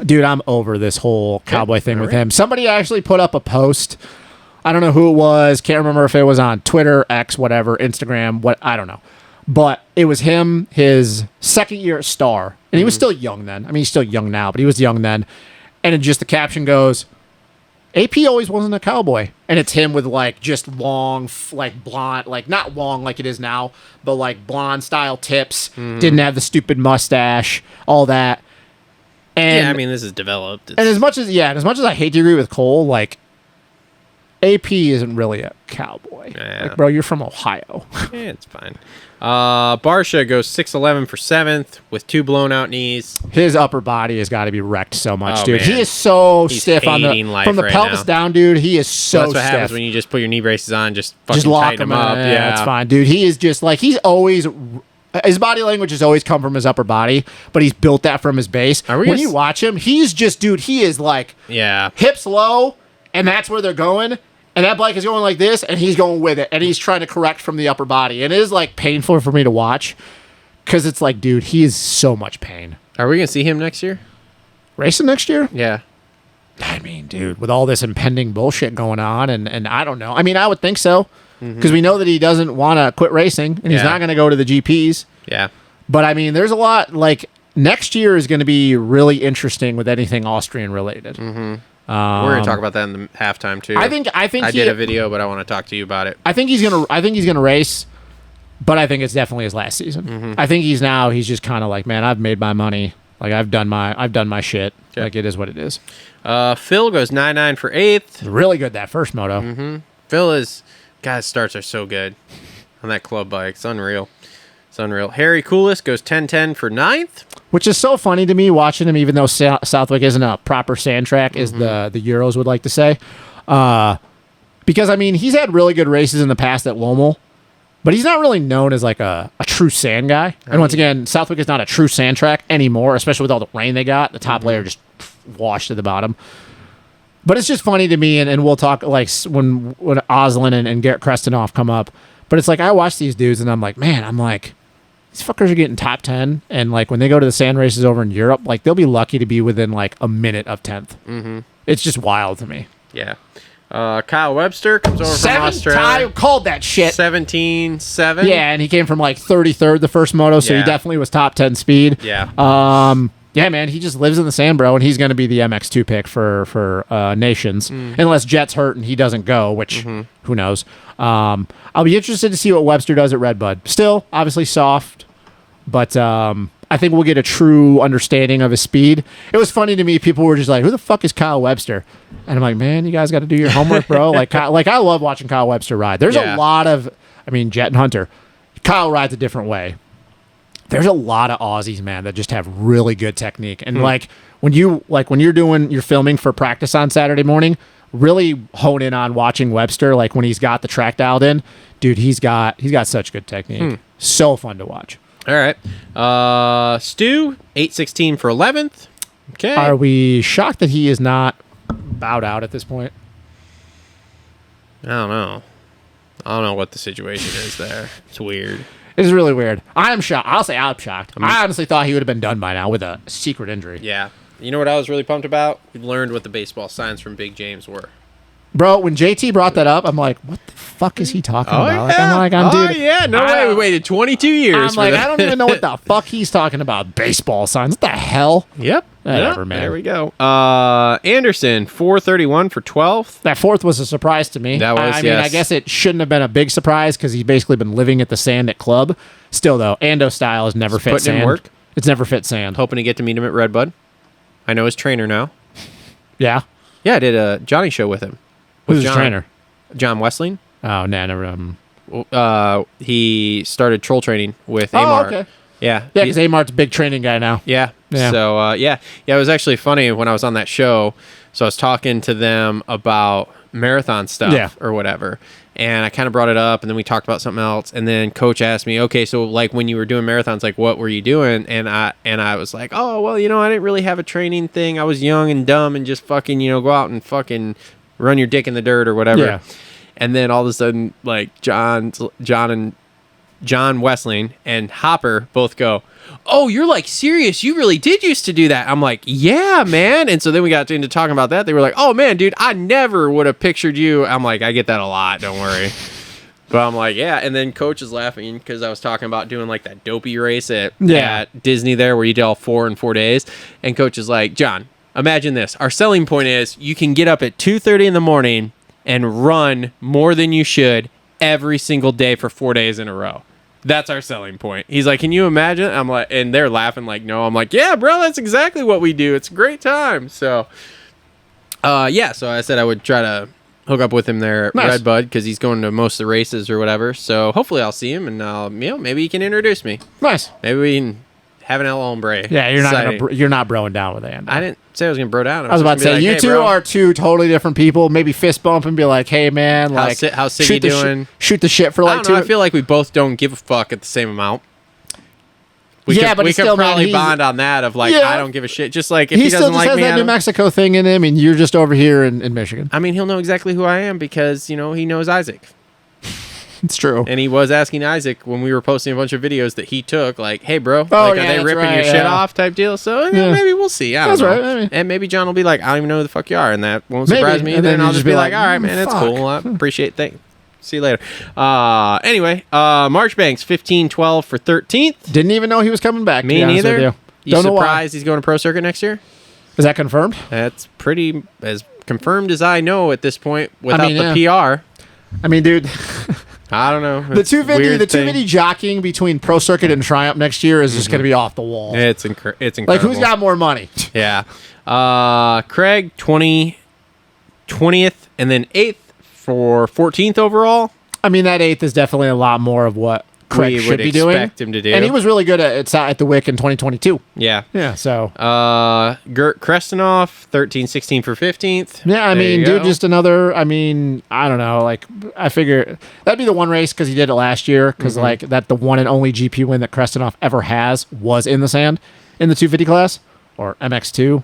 Dude, I'm over this whole cowboy thing with him. Somebody actually put up a post. I don't know who it was. Can't remember if it was on Twitter, X, whatever, Instagram, I don't know. But it was him, his second year at Star. And he was still young then. I mean, he's still young now, but he was young then. And then just the caption goes, AP always wasn't a cowboy. And it's him with, like, just long, like, blonde, like, not long like it is now, but, like, blonde-style tips. Didn't have the stupid mustache, all that. And, yeah, I mean, this is developed. And as much as I hate to agree with Cole, like, AP isn't really a cowboy. Yeah. Like, bro, you're from Ohio. Yeah, it's fine. Barsha goes 6'11" for 7th with 2 blown out knees. His upper body has got to be wrecked so much, Oh, dude. man. He is so He's stiff hating life from the right pelvis now. down, dude. He is so That's what stiff. happens when you just put your knee braces on, just fucking Just lock tighten him them up. Yeah, Yeah, that's fine, dude. He is just like his body language has always come from his upper body, but he's built that from his base. When you watch him, he's just, dude, he is like hips low, and that's where they're going. And that bike is going like this, and he's going with it, and he's trying to correct from the upper body. And it is like painful for me to watch because it's like, dude, he is so much pain. Are we gonna see him next year? Racing next year? Yeah. I mean, dude, with all this impending bullshit going on, and I don't know. I mean, I would think so because we know that he doesn't want to quit racing, and he's not going to go to the GPs. Yeah. But I mean, there's a lot. Like next year is going to be really interesting with anything Austrian related. We're gonna talk about that in the halftime too. I think I did a video, but I want to talk to you about it. I think he's gonna race, but I think it's definitely his last season. I think he's just kind of like, man, I've made my money. Like I've done my shit. Okay. Like it is what it is. Phil goes 9-9 for 8th. Really good that first moto. Phil is, guys, starts are so good on that club bike. It's unreal. It's unreal. Harry Coolis goes 10-10 for 9th. Which is so funny to me watching him, even though Southwick isn't a proper sand track, as the Euros would like to say. Because, I mean, he's had really good races in the past at Lommel, but he's not really known as like a true sand guy. And once again, Southwick is not a true sand track anymore, especially with all the rain they got. The top layer just washed to the bottom. But it's just funny to me, and we'll talk like when Oslin and Garrett Krestinoff come up. But it's like I watch these dudes, and I'm like, these fuckers are getting top 10, and like when they go to the sand races over in Europe, like they'll be lucky to be within like a minute of 10th. It's just wild to me. Yeah. Kyle Webster comes over from Australia. I called that shit. 17-7. Yeah, and he came from like 33rd the first moto, so he definitely was top 10 speed. Yeah. Yeah, man, he just lives in the sand, bro, and he's going to be the MX2 pick for Nations, unless Jet's hurt and he doesn't go, which who knows. I'll be interested to see what Webster does at Redbud. Still, obviously soft, but I think we'll get a true understanding of his speed. It was funny to me. People were just like, "Who the fuck is Kyle Webster?" And I'm like, "Man, you guys got to do your homework, bro." Like I love watching Kyle Webster ride. There's a lot of, Jet and Hunter. Kyle rides a different way. There's a lot of Aussies, man, that just have really good technique. And when you're filming for practice on Saturday morning, really hone in on watching Webster. Like when he's got the track dialed in, dude, he's got such good technique. So fun to watch. All right. Stu 8-16 for 11th. Okay. Are we shocked that he is not bowed out at this point? I don't know what the situation is there. It's weird. It's really weird. I'm shocked. I'll say I'm shocked. I honestly thought he would have been done by now with a secret injury. Yeah. You know what I was really pumped about? We learned what the baseball signs from Big James were. Bro, when JT brought that up, I'm like, what the fuck is he talking about? Yeah. No way. We waited 22 years. I'm like, I don't even know what the fuck he's talking about. Baseball signs. What the hell? Yep. Whatever, man. There we go. Anderson, 431 for 12th. That fourth was a surprise to me. That was, I mean, I guess it shouldn't have been a big surprise because he's basically been living at the sand at club. Still, though, Ando style has never fit putting sand. in work. It's never fit sand. Hoping to get to meet him at Redbud. I know his trainer now. Yeah? Yeah, I did a Johnny show with him. Who's his trainer? John Westling. Oh, never. He started troll training with Oh, Amart. okay. Yeah. Yeah, because Amart's a big training guy now. Yeah. Yeah. So, it was actually funny when I was on that show. So I was talking to them about marathon stuff or whatever. And I kind of brought it up, and then we talked about something else. And then Coach asked me, okay, so like when you were doing marathons, like what were you doing? And I was like, oh, well, I didn't really have a training thing. I was young and dumb and just fucking, go out and fucking run your dick in the dirt or whatever. Yeah. And then all of a sudden, like John Westling and Hopper both go, oh, you're like serious. You really did used to do that. I'm like, yeah, man. And so then we got into talking about that. They were like, oh, man, dude, I never would have pictured you. I'm like, I get that a lot. Don't worry. But I'm like, yeah. And then Coach is laughing because I was talking about doing like that dopey race at Disney there where you did all 4 in 4 days. And Coach is like, John, imagine this. Our selling point is you can get up at 2:30 in the morning and run more than you should every single day for 4 days in a row. That's our selling point. He's like, can you imagine? I'm like, and they're laughing like, no. I'm like, yeah, bro, that's exactly what we do. It's a great time. So, so I said I would try to hook up with him there at Nice. Redbud because he's going to most of the races or whatever. So hopefully I'll see him and maybe he can introduce me. Nice. Maybe we can have an El Hombre. Yeah, Exciting. you're not broing down with Andy. I didn't say I was gonna bro down. I was about to say, you two are two totally different people. Maybe fist bump and be like, hey, man, like, how's Siggy doing? Shoot the shit for I like don't know. I 2. feel like we both don't give a fuck at the same amount. But we he's could still, man, probably he's- bond on that of like, Yeah. I don't give a shit. Just like if He he still doesn't just like has me, that I New don't- Mexico thing in him, and you're just over here in Michigan. I mean, he'll know exactly who I am because, he knows Isaac. It's true. And he was asking Isaac when we were posting a bunch of videos that he took, like, hey, bro, Oh, like, yeah, are they that's ripping right, your shit yeah. off type deal? So Yeah. maybe we'll see. I don't That's know. right, I mean- And maybe John will be like, I don't even know who the fuck you are. And that won't Maybe. surprise me. And And then then I'll you just be like, all right, man, it's fuck. cool. I appreciate that. See you later. Anyway, Marchbanks, 15-12 for 13th. Didn't even know he was coming back. to Me be honest with neither. You Don't know why. surprised he's going to Pro Circuit next year? Is that confirmed? That's pretty as confirmed as I know at this point without mean, the PR. I mean, dude, I don't know. the It's a 250, weird the thing. 250 jockeying between Pro Circuit and Triumph next year is just going to be off the wall. It's incredible. Like, who's got more money? Yeah. Craig, 20th, and then 8th for 14th overall. I mean, that 8th is definitely a lot more of what Craig We should would be doing. expect him to do. And he was really good at the Wick in 2022. Yeah. Yeah, so. Gert Krestinoff, 13-16 for 15th. Yeah, I There mean, you dude, go. just another. I mean, I don't know. Like, I figure that'd be the one race because he did it last year. Because Mm-hmm. like that, the one and only GP win that Krestinoff ever has was in the sand in the 250 class or MX2.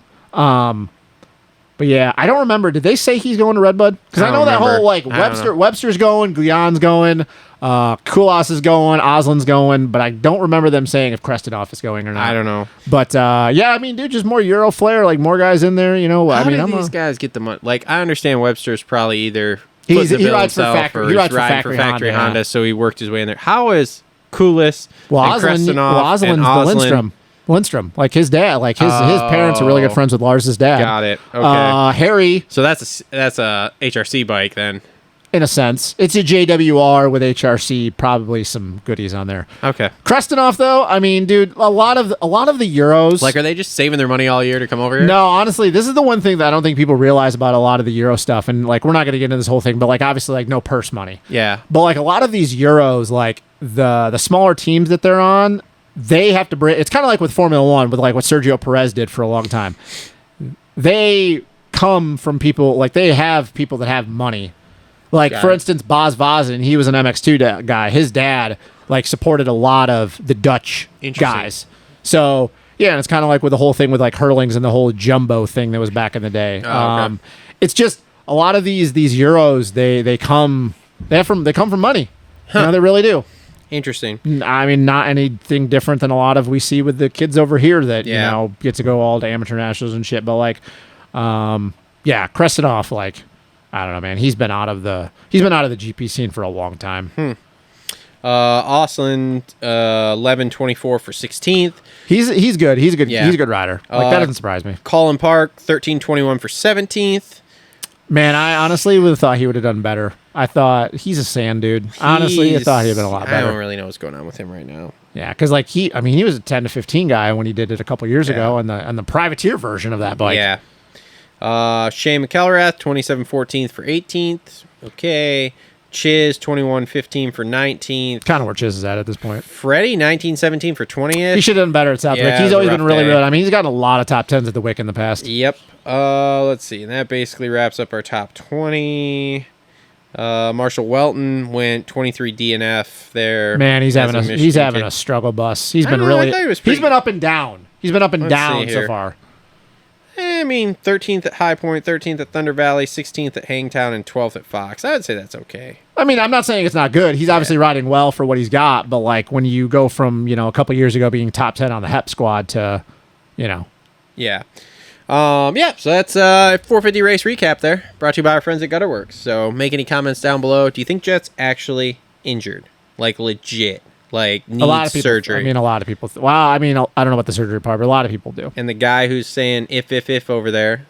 But yeah, I don't remember. Did they say he's going to Redbud? Because I I know don't that remember. whole like I don't know. Webster's going, Guyon's going, Kulas is going, Oslin's going, but I don't remember them saying if Krestinoff is going or not. I don't know. But yeah, I mean, dude, just more Euro flair, like more guys in there. You know, How I mean, do these guys get the money? Like, I understand Webster's probably either footing the He bill rides for himself factory- or he he's rides for riding factory for factory Honda, Honda, yeah. so he worked his way in there. How is Kulis and Krestinoff and Oslin? Lindstrom, like his dad, like his parents are really good friends with Lars's dad. Got it. Okay. Harry, So that's a HRC bike then. in a sense, it's a JWR with HRC, probably some goodies on there. Okay. Krestinoff, though, I mean, dude, a lot of the Euros. Like, are they just saving their money all year to come over here? No, honestly, this is the one thing that I don't think people realize about a lot of the Euro stuff. And like, we're not going to get into this whole thing, but like, obviously, like, no purse money. Yeah. But like a lot of these Euros, like the smaller teams that they're on, they have to bring. It's kind of like with Formula One, with like what Sergio Perez did for a long time. They come from people like they have people that have money. Like Got for it. instance, Bas Vazen, he was an MX2 guy. His dad like supported a lot of the Dutch Interesting. guys. So yeah, and it's kind of like with the whole thing with like Hurlings and the whole jumbo thing that was back in the day. Oh, okay. It's just a lot of these Euros. They come from money. You know, they really do. Interesting. I mean, not anything different than a lot of we see with the kids over here that Yeah. you know get to go all to amateur nationals and shit. But like, yeah, Krestinoff, like, I don't know, man. He's been out of the GP scene for a long time. Oslin, 11-24 for 16th. He's good. He's a good. Yeah. He's a good rider. Like that doesn't surprise me. Colin Park, 13-21 for 17th. Man, I honestly would have thought he would have done better. I thought he's a sand dude. Honestly, I thought he'd have been a lot I better. don't really know what's going on with him right now. Yeah, because like he was a 10 to 15 guy when he did it a couple years ago on the privateer version of that bike. Yeah. Shane McElrath, 27-14 for 18th. Okay. Chiz, 21-15 for 19th. Kind of where Chiz is at this point. Freddie, 19-17 for 20th. He should have done better at Southwick. Yeah, it He's was always a been rough really day. good. I mean, he's gotten a lot of top 10s at the Wick in the past. Yep. Let's see. And that basically wraps up our top 20. Marshall Welton went 23 DNF there. Man, he's as having a Michigan having kid. a struggle bus. He's I been don't know, I really thought he was he's pretty- been up and down. He's been up and Let's down see so here. far. I mean, 13th at High Point, 13th at Thunder Valley, 16th at Hangtown, and 12th at Fox. I would say that's okay. I mean, I'm not saying it's not good. He's obviously riding well for what he's got, but like when you go from, a couple years ago being top 10 on the HEP squad to, Yeah. Yeah, so that's 450 race recap there. Brought to you by our friends at Gutterworks. So make any comments down below. Do you think Jet's actually injured? Like legit? Like needs a lot of people, surgery? I mean, a lot of people, well, I mean, I don't know about the surgery part, but a lot of people do. And the guy who's saying if over there.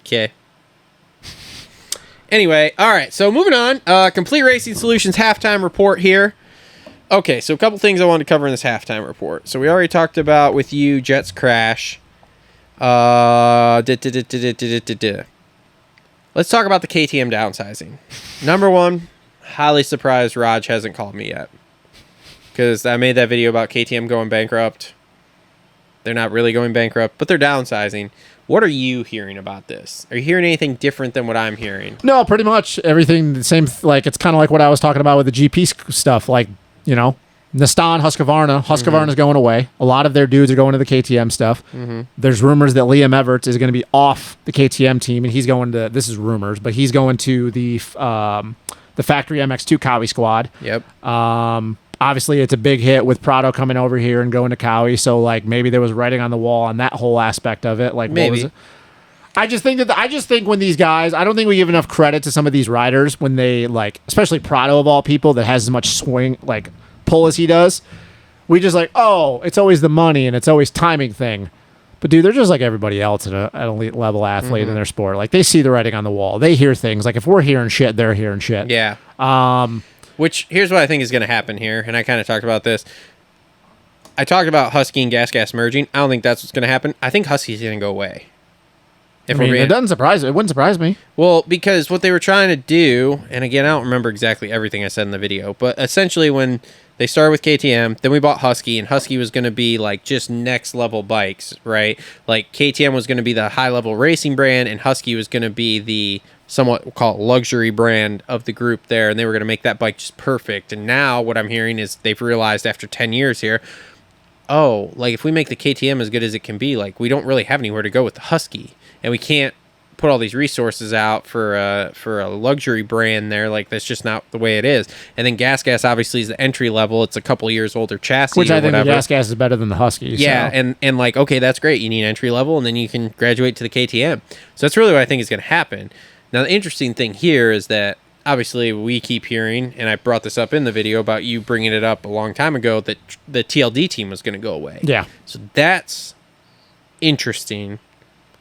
Okay. Anyway, all right. So moving on. Complete Racing Solutions halftime report here. Okay, so a couple things I wanted to cover in this halftime report. So we already talked about with you Jet's crash. Let's talk about the KTM downsizing. Number one, highly surprised Raj hasn't called me yet. Because I made that video about KTM going bankrupt. They're not really going bankrupt, but they're downsizing. What are you hearing about this? Are you hearing anything different than what I'm hearing? No, pretty much everything the same. Like, it's kind of like what I was talking about with the GP stuff. Like, you know, Nistan, Husqvarna. Husqvarna's going away. A lot of their dudes are going to the KTM stuff. There's rumors that Liam Everts is going to be off the KTM team, and he's going to, this is rumors, but he's going to the factory MX2 Cowie squad. Yep. Obviously, it's a big hit with Prado coming over here and going to Cowie. So, like, maybe there was writing on the wall on that whole aspect of it. Like, maybe. what was it? I just think when these guys, I don't think we give enough credit to some of these riders when they, like, especially Prado of all people that has as much swing, like, pull as he does. We just like, oh, it's always the money and it's always timing thing. But dude, they're just like everybody else an elite level athlete in their sport. Like, they see the writing on the wall. They hear things. Like, if we're hearing shit, they're hearing shit. Yeah. Which, here's what I think is going to happen here, and I kind of talked about this. I talked about Husky and Gas merging. I don't think that's what's going to happen. I think Husky's going to go away. It doesn't surprise. It wouldn't surprise me. Well, because what they were trying to do, and again, I don't remember exactly everything I said in the video, but essentially when they started with KTM, then we bought Husky, and Husky was going to be like just next level bikes, right? Like, KTM was going to be the high level racing brand, and Husky was going to be the somewhat, we'll call it, luxury brand of the group there, and they were going to make that bike just perfect. And now what I'm hearing is they've realized after 10 years here, oh, like, if we make the KTM as good as it can be, like, we don't really have anywhere to go with the Husky, and we can't put all these resources out for a luxury brand there. Like, that's just not the way it is. And then Gas obviously is the entry level. It's a couple years older chassis, which I think whatever. the Gas is better than the Husky. Yeah, so. and like, okay, that's great. You need entry level, and then you can graduate to the KTM. So that's really what I think is going to happen. Now, the interesting thing here is that obviously we keep hearing, and I brought this up in the video about you bringing it up a long time ago, that the TLD team was going to go away. Yeah. So that's interesting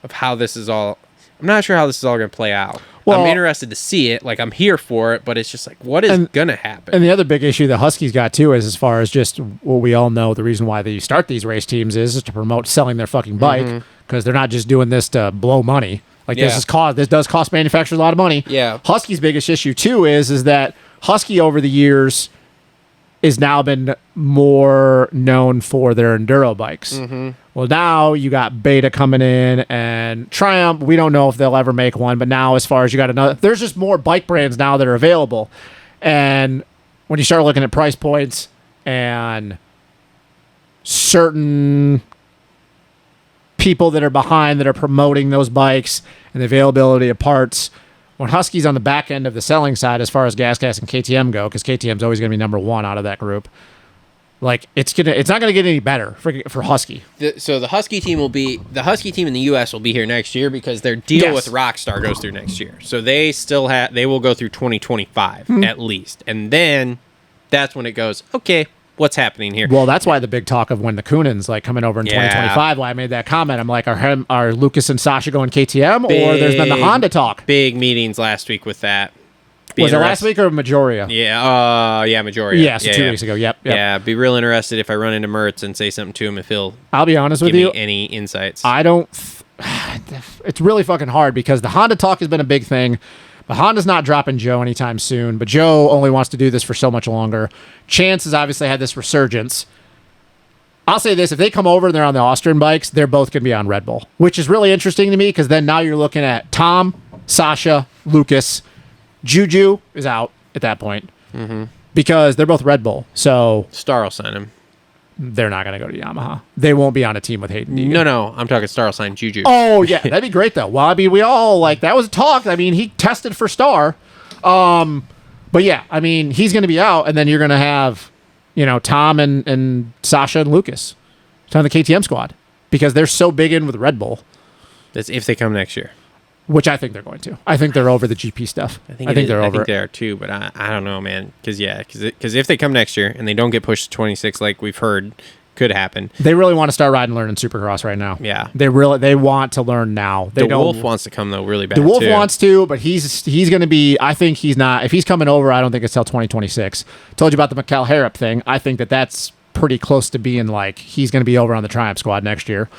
of how this is all. I'm not sure how this is all going to play out. Well, I'm interested to see it. Like, I'm here for it, but it's just like, what is going to happen? And the other big issue the Huskies got, too, is as far as just what we all know, the reason why they start these race teams is to promote selling their fucking bike, because they're not just doing this to blow money. Like, this does cost manufacturers a lot of money. Yeah. Husky's biggest issue, too, is that Husky over the years is now been more known for their enduro bikes. Well, now you got Beta coming in and Triumph. We don't know if they'll ever make one, but now as far as you got another, there's just more bike brands now that are available. And when you start looking at price points and certain people that are behind that are promoting those bikes and the availability of parts, when Husky's on the back end of the selling side as far as Gas and KTM go, because KTM's always going to be number one out of that group, like, it's not gonna get any better for Husky. So the Husky team in the U.S. will be here next year because their deal with Rockstar goes through next year. So they will go through 2025 at least, and then that's when it goes, okay, what's happening here? Well, that's why the big talk of when the Kunin's like coming over in 2025. Why I made that comment. I'm like, are Lucas and Sasha going KTM, or there's been the Honda talk? Big meetings last week with that. Was it last week or Majoria? Yeah, Majoria. Yeah, so 2 weeks ago. Yep. Yeah, be real interested if I run into Mertz and say something to him, if he'll. I'll be honest with you. you. Any insights? I don't. It's really fucking hard because the Honda talk has been a big thing. But Honda's not dropping Joe anytime soon. But Joe only wants to do this for so much longer. Chance has obviously had this resurgence. I'll say this: if they come over and they're on the Austrian bikes, they're both going to be on Red Bull, which is really interesting to me because then now you're looking at Tom, Sasha, Lucas. Juju is out at that point because they're both Red Bull. So Star will sign him. They're not going to go to Yamaha. They won't be on a team with Hayden Deegan. No. I'm talking Star will sign Juju. Oh, yeah. That'd be great, though. Well, I mean, we all, like, that was talk. I mean, he tested for Star. But, yeah, I mean, he's going to be out, and then you're going to have, Tom and Sasha and Lucas on the KTM squad because they're so big in with Red Bull. That's if they come next year. Which I think they're going to. I think they're over the GP stuff. I think they're over. I think they are too, but I don't know, man. Because if they come next year and they don't get pushed to 26, like we've heard could happen, they really want to start riding and learning Supercross right now. Yeah, they want to learn now. The Wolf wants to come though, really bad. The Wolf wants to, but he's going to be. I think he's not. If he's coming over, I don't think it's till 2026. Told you about the McCall Harrop thing. I think that's pretty close to being like he's going to be over on the Triumph squad next year.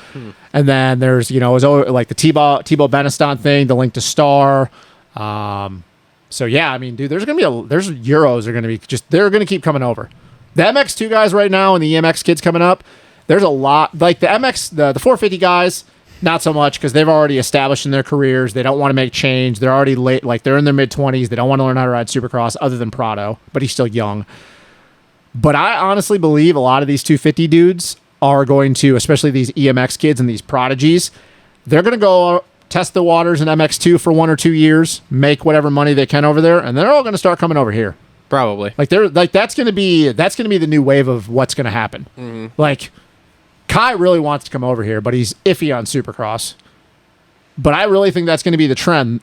And then there's, it was like the Thibaut Benestant thing, the link to Star. So yeah, I mean, dude, there's Euros are gonna be they're gonna keep coming over. The MX2 guys right now and the EMX kids coming up, there's a lot like the MX the 450 guys, not so much because they've already established in their careers. They don't want to make change. They're already late, like they're in their mid-20s. They don't want to learn how to ride Supercross other than Prado, but he's still young. But I honestly believe a lot of these 250 dudes are going to, especially these EMX kids and these prodigies, they're going to go test the waters in MX2 for 1 or 2 years, make whatever money they can over there, and they're all going to start coming over here. Probably. That's going to be the new wave of what's going to happen. Mm-hmm. Like Kai really wants to come over here, but he's iffy on Supercross. But I really think that's going to be the trend.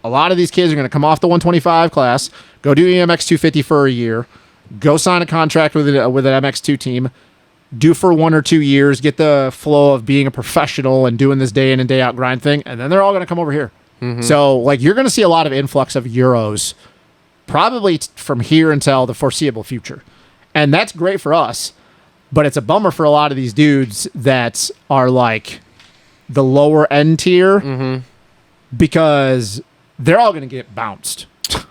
A lot of these kids are going to come off the 125 class, go do EMX 250 for a year, go sign a contract with an MX2 team, do for 1 or 2 years, get the flow of being a professional and doing this day in and day out grind thing, and then they're all going to come over here. Mm-hmm. So, like, you're going to see a lot of influx of Euros probably from here until the foreseeable future. And that's great for us, but it's a bummer for a lot of these dudes that are, like, the lower end tier because they're all going to get bounced.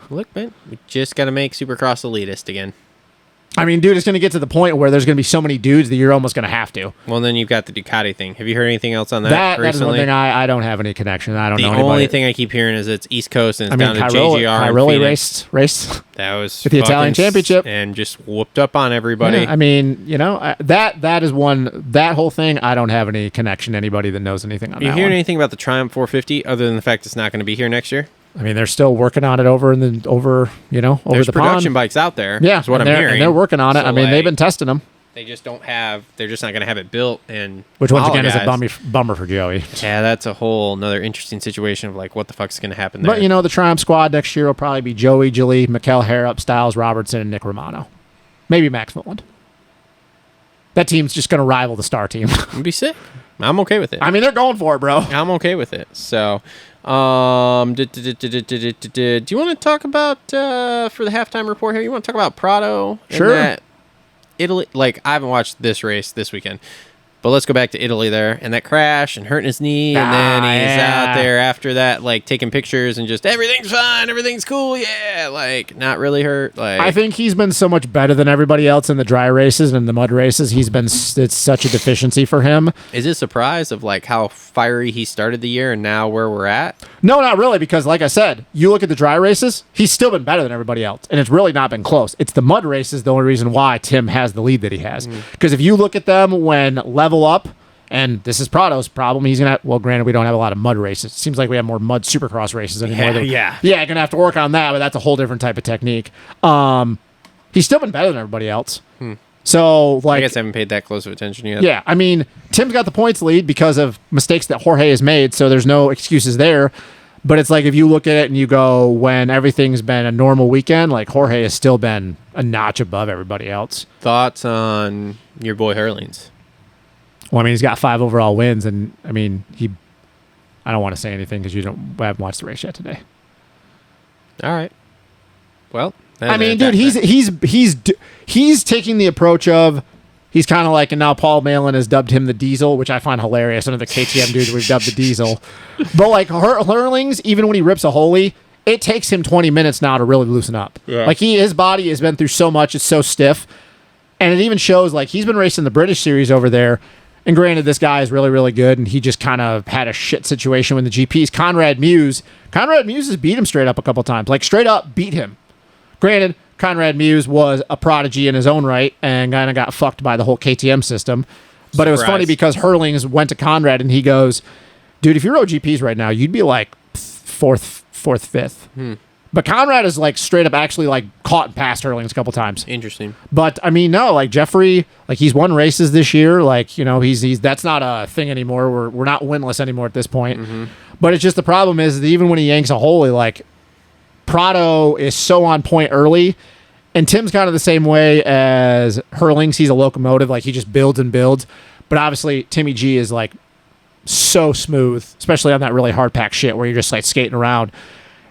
Look, man, we just got to make Supercross elitist again. I mean, dude, it's going to get to the point where there's going to be so many dudes that you're almost going to have to. Well, then you've got the Ducati thing. Have you heard anything else on that recently? That is one thing I don't have any connection. I don't know anybody. The only thing I keep hearing is it's East Coast and it's down to JGR. Kyroli raced. That was with the Italian Championship and just whooped up on everybody. Yeah, I mean, you know, that is one. That whole thing, I don't have any connection to anybody that knows anything on that. You hearing anything about the Triumph 450 other than the fact it's not going to be here next year? I mean, they're still working on it over the There's the production pond. bikes out there. Yeah, is what I'm hearing. And they're working on it. So, I mean, they've been testing them. They're just not going to have it built. And which once again is a bummer for Joey. Yeah, that's a whole another interesting situation of like what the fuck's going to happen there. But you know, the Triumph squad next year will probably be Joey, Jallee, Mikkel Harrop, Styles Robertson, and Nick Romano. Maybe Max Milland. That team's just going to rival the Star team. It'd be sick. I'm okay with it. I mean, they're going for it, bro. I'm okay with it. So, do you want to talk about for the halftime report here? You want to talk about Prado? Sure. And Italy. Like I haven't watched this race this weekend, but let's go back to Italy there and that crash and hurting his knee, and then he's out there after that, like taking pictures and just everything's fine, everything's cool, yeah, like not really hurt. Like I think he's been so much better than everybody else in the dry races and the mud races. It's such a deficiency for him. Is it a surprise of like how fiery he started the year and now where we're at? No, not really, because like I said, you look at the dry races, he's still been better than everybody else, and it's really not been close. It's the mud races the only reason why Tim has the lead that he has. Because if you look at them when level up, and this is Prado's problem, he's going to, well, granted, we don't have a lot of mud races. It seems like we have more mud supercross races anymore. Yeah, going to have to work on that, but that's a whole different type of technique. He's still been better than everybody else. So, like, I guess I haven't paid that close of attention yet. Yeah, I mean, Tim's got the points lead because of mistakes that Jorge has made, so there's no excuses there. But it's like if you look at it and you go, when everything's been a normal weekend, like Jorge has still been a notch above everybody else. Thoughts on your boy Hurlings? Well, I mean, he's got 5 overall wins, and I mean, I don't want to say anything because we haven't watched the race yet today. All right. Well, I mean, dude, he's taking the approach of he's kind of like, and now Paul Malin has dubbed him the Diesel, which I find hilarious. One of the KTM dudes we've dubbed the Diesel, but like Hurlings, even when he rips a holy, it takes him 20 minutes now to really loosen up. Yeah. Like his body has been through so much; it's so stiff, and it even shows. Like he's been racing the British Series over there. And granted, this guy is really, really good, and he just kind of had a shit situation with the GPs. Conrad Muse has beat him straight up a couple times. Like, straight up beat him. Granted, Conrad Muse was a prodigy in his own right and kind of got fucked by the whole KTM system. But It was funny because Hurlings went to Conrad, and he goes, dude, if you rode GPs right now, you'd be like fourth, fifth. But Conrad is like straight up actually like caught and passed Hurlings a couple times. Interesting. But I mean, no, like Jeffrey, like he's won races this year. Like, you know, he's that's not a thing anymore. We're not winless anymore at this point. But it's just the problem is that even when he yanks a holy, like Prado is so on point early, and Tim's kind of the same way as Hurlings. He's a locomotive, like he just builds and builds. But obviously, Timmy G is like so smooth, especially on that really hard pack shit where you're just like skating around.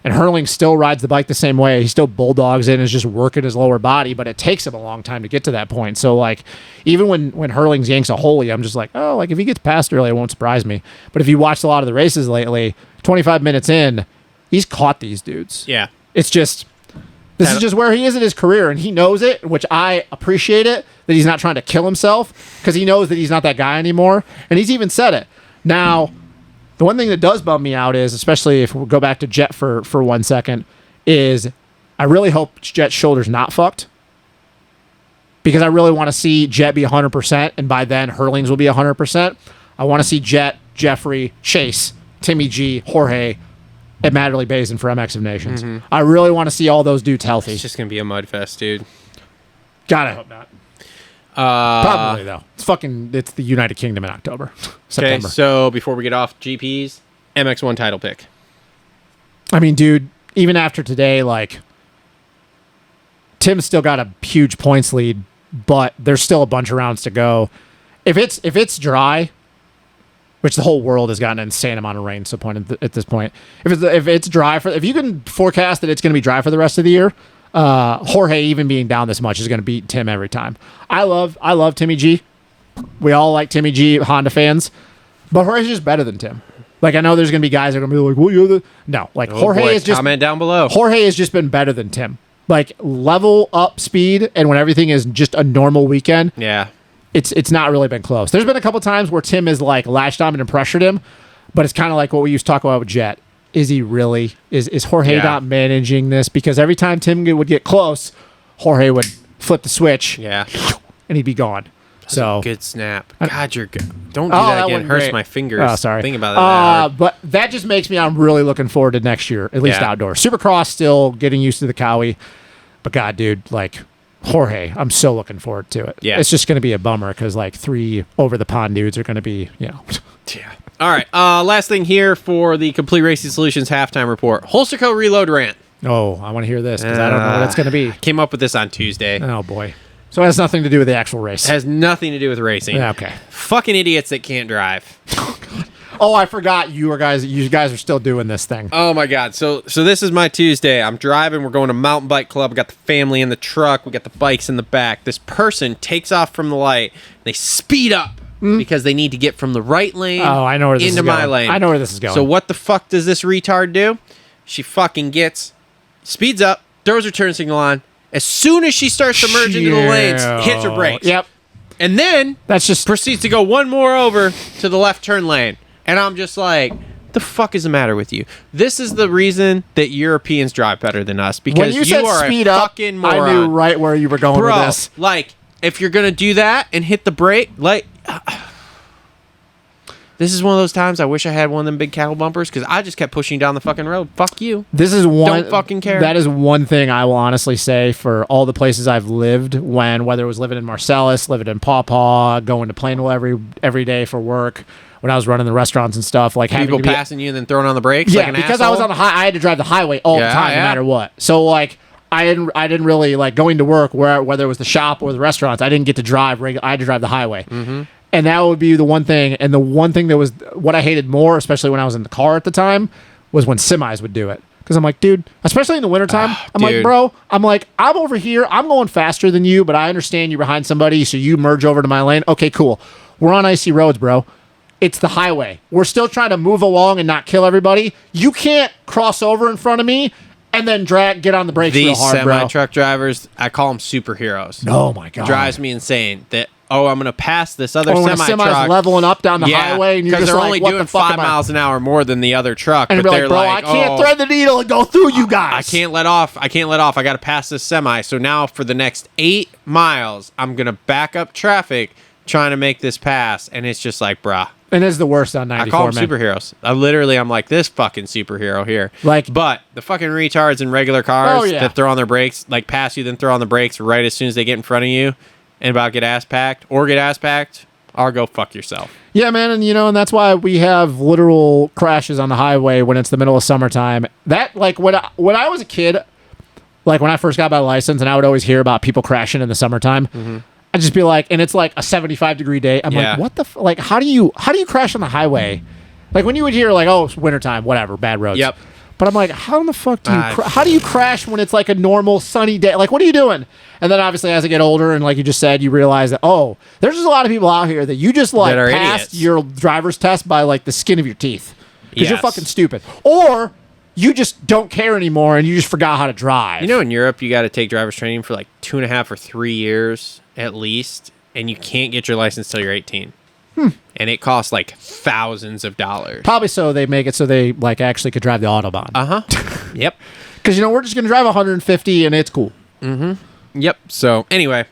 And Hurling still rides the bike the same way. He still bulldogs in, is just working his lower body, but it takes him a long time to get to that point. So, like, even when Hurlings yanks a holy, I'm just like, oh, like, if he gets past early, it won't surprise me. But if you watched a lot of the races lately, 25 minutes in, he's caught these dudes. Yeah. It's just, this is just where he is in his career, and he knows it, which I appreciate it, that he's not trying to kill himself, because he knows that he's not that guy anymore, and he's even said it. Now, the one thing that does bum me out is, especially if we go back to Jet for 1 second, is I really hope Jet's shoulder's not fucked, because I really want to see Jet be 100%, and by then, Hurlings will be 100%. I want to see Jet, Jeffrey, Chase, Timmy G, Jorge, at Matterley Basin for MX of Nations. I really want to see all those dudes healthy. It's just going to be a mud fest, dude. God, I hope not. Probably, though. It's the United Kingdom in October. Okay, September. so before we get off GPs, MX1 title pick. I mean, dude, even after today, like, Tim's still got a huge points lead, but there's still a bunch of rounds to go. If it's dry, which the whole world has gotten an insane amount of rain at this point. If it's dry if you can forecast that it's going to be dry for the rest of the year, Jorge even being down this much is going to beat Tim every time. I love Timmy G. We all like Timmy G, Honda fans, but Jorge's just better than Tim. Like, I know there's going to be guys that are going to be like, well, you're the... No, like, Jorge is just... Comment down below. Jorge has just been better than Tim. Like, level up speed, and when everything is just a normal weekend... Yeah. It's not really been close. There's been a couple times where Tim has like latched on and pressured him, but it's kind of like what we used to talk about with Jet. Is he really? Is Jorge not managing this? Because every time Tim would get close, Jorge would flip the switch. Yeah. And he'd be gone. So good snap. God, you're good. Don't do that again. It hurts great. my fingers. Oh, sorry. Think about it. But that just makes me. I'm really looking forward to next year, at least outdoors. Supercross still getting used to the Cowie, but God, dude, like. Jorge, I'm so looking forward to it. Yeah. It's just going to be a bummer because like 3 over the pond dudes are going to be, Yeah. All right. Last thing here for the Complete Racing Solutions halftime report. Holsterco reload rant. Oh, I want to hear this because I don't know what it's going to be. Came up with this on Tuesday. Oh boy. So it has nothing to do with the actual race. It has nothing to do with racing. Yeah, okay. Fucking idiots that can't drive. Oh, I forgot you guys are still doing this thing. Oh my God. So this is my Tuesday. I'm driving. We're going to Mountain Bike Club. We got the family in the truck. We got the bikes in the back. This person takes off from the light. They speed up because they need to get from the right lane I know where this into is my going. lane. I know where this is going. So what the fuck does this retard do? She fucking speeds up, throws her turn signal on. As soon as she starts to merge into the lanes, hits her brakes. Yep. And then that's just proceeds to go one more over to the left turn lane. And I'm just like, the fuck is the matter with you? This is the reason that Europeans drive better than us, because when you said are speed a up, fucking moron. I knew right where you were going with this. Like, if you're gonna do that and hit the brake, like, this is one of those times I wish I had one of them big cattle bumpers, because I just kept pushing down the fucking road. Fuck you. This is one. Don't fucking care. That is one thing I will honestly say for all the places I've lived, whether it was living in Marcellus, living in Paw Paw, going to Plainville every day for work. When I was running the restaurants and stuff, like having people passing you and then throwing on the brakes. Yeah, like an because asshole? I was on the I had to drive the highway all the time, no matter what. So like, I didn't really like going to work whether it was the shop or the restaurants. I didn't get to drive. I had to drive the highway, and that would be the one thing. And the one thing that was what I hated more, especially when I was in the car at the time, was when semis would do it. Because I'm like, dude, especially in the wintertime, I'm like, bro, I'm over here. I'm going faster than you, but I understand you're behind somebody, so you merge over to my lane. Okay, cool. We're on icy roads, bro. It's the highway. We're still trying to move along and not kill everybody. You can't cross over in front of me and then get on the brakes real hard, bro. These semi-truck drivers, I call them superheroes. Oh, my God. Drives me insane that, I'm going to pass this other semi-truck. Semi's leveling up down the highway, and you're just they're like, only what doing the fuck 5 miles an hour more than the other truck. And but they're like, bro, I can't thread the needle and go through you guys. I can't let off. I got to pass this semi. So now for the next 8 miles, I'm going to back up traffic trying to make this pass. And it's just like, bruh. And it's the worst on 94, I call them superheroes. I'm like, this fucking superhero here. But the fucking retards in regular cars that throw on their brakes, like pass you, then throw on the brakes right as soon as they get in front of you and about get ass packed, or go fuck yourself. Yeah, man, and that's why we have literal crashes on the highway when it's the middle of summertime. That, like, when I was a kid, like when I first got my license and I would always hear about people crashing in the summertime, I'd just be like, and it's like a 75-degree day. I'm like, what the like? How do you crash on the highway? Like when you would hear like, oh, it's wintertime, whatever, bad roads. Yep. But I'm like, how in the fuck do you how do you crash when it's like a normal sunny day? Like, what are you doing? And then obviously as I get older and like you just said, you realize that there's just a lot of people out here that you just like passed your driver's test by like the skin of your teeth because you're fucking stupid, or you just don't care anymore and you just forgot how to drive. You know, in Europe, you got to take driver's training for like 2.5 or 3 years at least, and you can't get your license till you're 18. And it costs like thousands of dollars. Probably so they make it so they like actually could drive the Autobahn. Yep. Because, we're just going to drive 150 and it's cool. Yep. So anyway,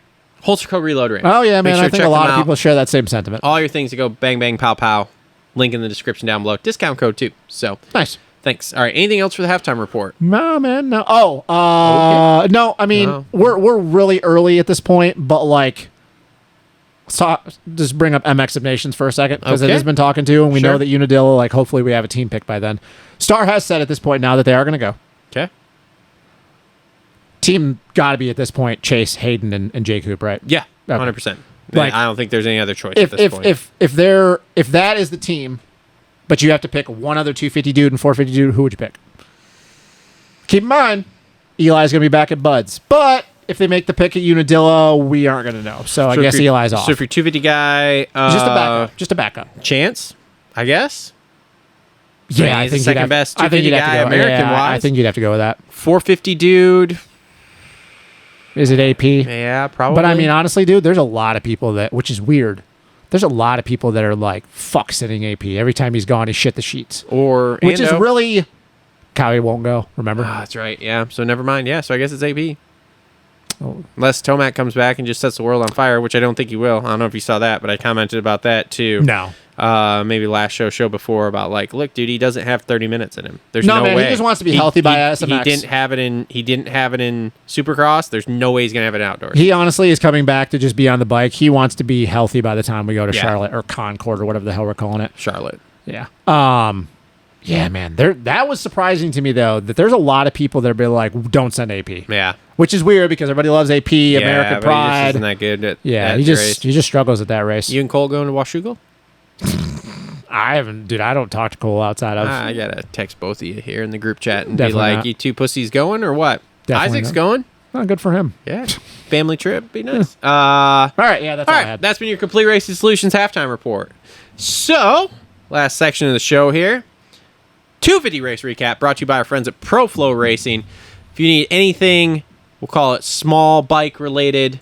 Holster Co. Reload Range. Oh, yeah, man. Make sure I to think check a lot them of out. people share that same sentiment. All your things to go bang, bang, pow, pow. Link in the description down below. Discount code too. So Nice. thanks. All right. Anything else for the halftime report? No, man, no. Oh, no, I mean, No. we're really early at this point, but like, so just bring up MX of Nations for a second, because it Okay. has been talking to, and we Sure. know that Unadilla, like, hopefully we have a team pick by then. Star has said at this point now that they are going to go. Okay. Team got to be at this point Chase, Hayden, and Jay Coop, right? Yeah. Okay. 100%. Like, I don't think there's any other choice at this point. If that is the team, but you have to pick one other 250 dude and 450 dude, who would you pick? Keep in mind, Eli's going to be back at Bud's, but if they make the pick at Unadilla, we aren't going to know. So I guess if you're- Eli's off. So if you're 250 guy, Just a backup. chance, I guess. Yeah, I he's think the second you'd have, best I think you'd 250 have to guy go. American-wise. I think you'd have to go with that. 450 dude. Is it AP? Yeah, probably. But I mean, honestly, dude, there's a lot of people that, which is weird. There's a lot of people that are like, fuck sitting AP. Every time he's gone, he shit the sheets. or Which is Ando. really, Cowie won't go, remember? Ah, that's right. Yeah. So never mind. Yeah. So I guess it's AP. Unless Tomac comes back and just sets the world on fire, which I don't think he will. I don't know if you saw that, but I commented about that too. No. Maybe last show before about like, look, dude, he doesn't have 30 minutes in him. There's No, no man, way. he just wants to be healthy by SMX. He didn't have it in. He didn't have it in Supercross. There's no way he's gonna have it outdoors. He honestly is coming back to just be on the bike. He wants to be healthy by the time we go to Yeah. Charlotte or Concord or whatever the hell we're calling it. Charlotte. Yeah. Yeah, man. That was surprising to me though, that there's a lot of people that are be like, don't send AP. Yeah. Which is weird because everybody loves AP, Yeah, American but he just Pride. isn't that good at Yeah, at he the just race. struggles at that race. You and Cole going to Washougal? I don't talk to Cole outside of I gotta text both of you here in the group chat and Definitely be like, not. "You two pussies going or what?" Definitely Isaac's not. going. Oh, good for him. Yeah, family trip, be nice. All right, yeah, that's all, All I right, had. that's been your Complete Racing Solutions halftime report. So, last section of the show here, 250 race recap brought to you by our friends at Flo Racing. If you need anything, we'll call it small bike related.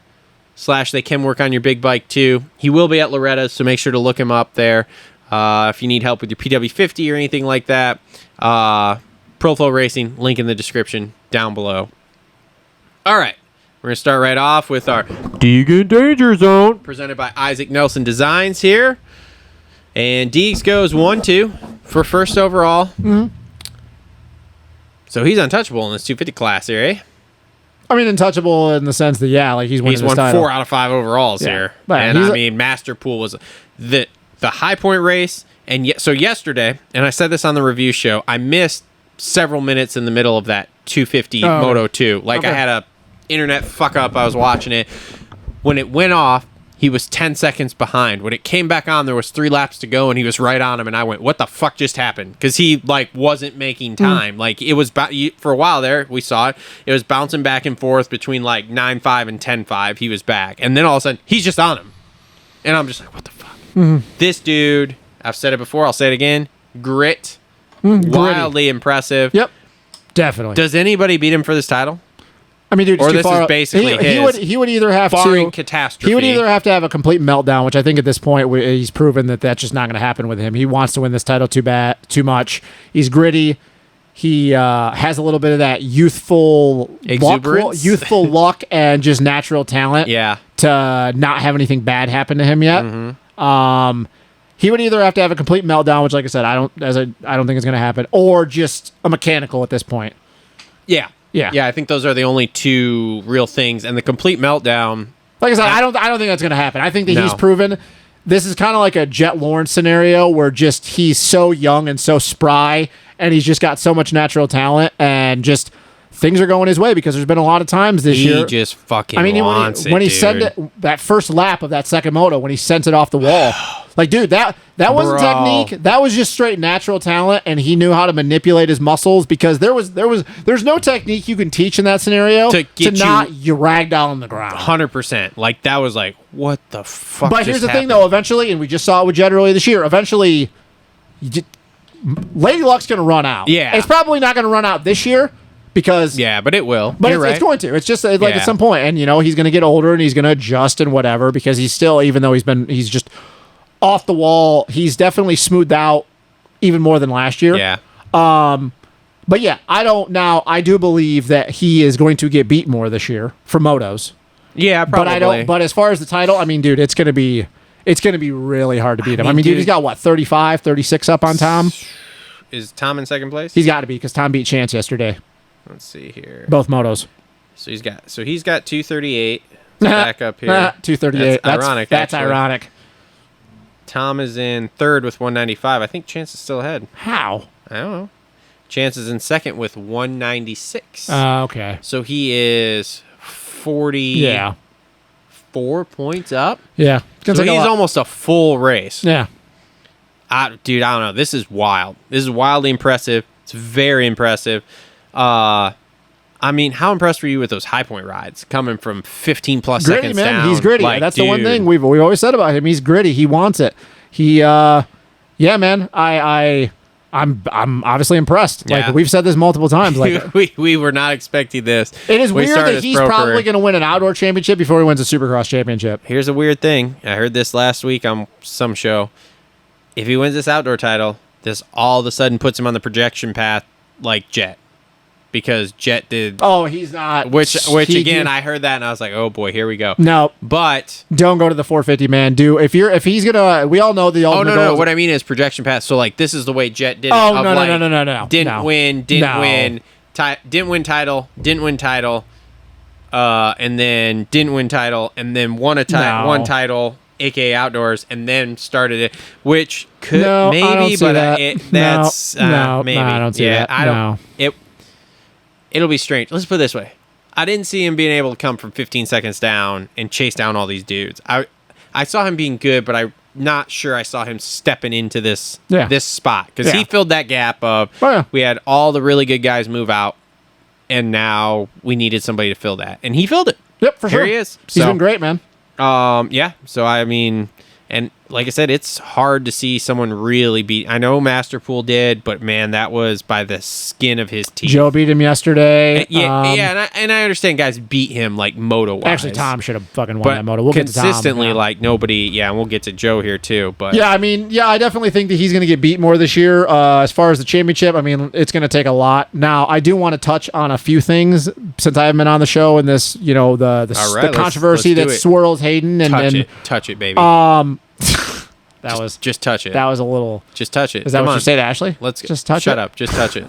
/ they can work on your big bike too. He will be at Loretta's, so make sure to look him up there. If you need help with your PW50 or anything like that, Flo Racing, link in the description down below. All right, we're going to start right off with our Deegan Danger Zone, presented by Isaac Nelson Designs here. And Deegs goes 1-2 for first overall. Mm-hmm. So he's untouchable in this 250 class here, eh? I mean, untouchable in the sense that, yeah, like he's winning He's this won title. 4 out of 5 overalls Yeah. here. But And he's I a- mean, Master Pool was the high point race. And so yesterday, and I said this on the review show, I missed several minutes in the middle of that 250 Oh, okay. Moto 2. Like I Okay. had a internet fuck up. I was watching it. When it went off, he was 10 seconds behind. When it came back on, there was 3 laps to go, and he was right on him. And I went, "What the fuck just happened?" Because he like wasn't making time. Like it was for a while there. We saw it. It was bouncing back and forth between like 9.5 and 10.5. He was back, and then all of a sudden he's just on him, and I'm just like, "What the fuck?" This dude. I've said it before. I'll say it again. Grit, wildly impressive. Yep, definitely. Does anybody beat him for this title? I mean, dude, it's Or too this far is up. basically he his, he would either have barring to catastrophe. He would either have to have a complete meltdown, which I think at this point he's proven that that's just not going to happen with him. He wants to win this title too much. He's gritty. He has a little bit of that youthful Exuberance? luck and just natural talent. Yeah. To not have anything bad happen to him yet. He would either have to have a complete meltdown, which, like I said, I don't think it's going to happen, or just a mechanical at this point. Yeah. Yeah. Yeah, I think those are the only 2 real things. And the complete meltdown. Like I said, I don't think that's going to happen. I think that No. he's proven this is kind of like a Jet Lawrence scenario where just he's so young and so spry, and he's just got so much natural talent, and just things are going his way because there's been a lot of times this year. He just fucking I mean, wants when he dude. sent it that first lap of that second moto, when he sent it off the wall, like, dude, that wasn't Bro. technique. That was just straight natural talent, and he knew how to manipulate his muscles because there's no technique you can teach in that scenario To get not you ragdoll on the ground. 100%. Like, that was like, what the fuck But just here's the thing, happened? though. Eventually, and we just saw it with Jed earlier this year. Eventually, Lady Luck's going to run out. Yeah. It's probably not going to run out this year because... Yeah, but it will. But You're it's going to. It's just like at some point, and he's going to get older and he's going to adjust and whatever because he's still, even though he's just off the wall, he's definitely smoothed out even more than last year. Yeah. But yeah, I do believe that he is going to get beat more this year for motos. Yeah, probably. But as far as the title, I mean, dude, it's going to be really hard to beat him. I mean, dude, he's got what, 35, 36 up on Tom? Is Tom in second place? He's got to be because Tom beat Chance yesterday. Let's see here. Both motos. So he's got 238. Back up here. 238. That's ironic. That's actually. ironic. Tom is in third with 195. I think Chance is still ahead. How? I don't know. Chance is in second with 196. Okay. So he is 44 points up. Yeah. So he's almost a full race. Yeah. Dude, I don't know. This is wild. This is wildly impressive. It's very impressive. I mean, how impressed were you with those high point rides coming from 15 plus gritty, seconds man. down? He's gritty. Like, That's dude. the one thing we've always said about him. He's gritty. He wants it. Yeah, man. I'm obviously impressed. Yeah. Like we've said this multiple times. Like we were not expecting this. it is We weird started that his he's pro probably career. going to win an outdoor championship before he wins a Supercross championship. Here's a weird thing. I heard this last week on some show. If he wins this outdoor title, this all of a sudden puts him on the projection path like Jet. Because Jet did... Oh, he's not. Which again, I heard that and I was like, oh boy, here we go. No. But... Don't go to the 450, man. If he's going to... We all know the ultimate no. goal. What I mean is projection path. So, like, this is the way Jet did it. Oh, of, no. Didn't win, didn't win title, and then didn't win title, and then won title, aka outdoors, and then started it, which could maybe, I don't see but that. that's maybe. I don't see that. I don't. It'll be strange. Let's put it this way: I didn't see him being able to come from 15 seconds down and chase down all these dudes. I saw him being good, but I'm not sure I saw him stepping into this spot because he filled that gap of we had all the really good guys move out, and now we needed somebody to fill that, and he filled it. Yep, for sure. Here he is. He's been great, man. Yeah. So I mean, and like I said, it's hard to see someone really beat. I know Masterpool did, but man, that was by the skin of his teeth. Joe beat him yesterday. And I understand guys beat him like moto wise. Actually, Tom should have fucking won that moto. We'll consistently, get to Tom. like nobody. Yeah, and we'll get to Joe here too. But yeah, I mean, I definitely think that he's going to get beat more this year. As far as the championship, I mean, it's going to take a lot. Now, I do want to touch on a few things since I haven't been on the show and this, the controversy that swirls Hayden and touch it, baby. Just touch it. That was a little. Just touch it. Is that what you say to Ashley? Let's just touch it. Shut up. Just touch it.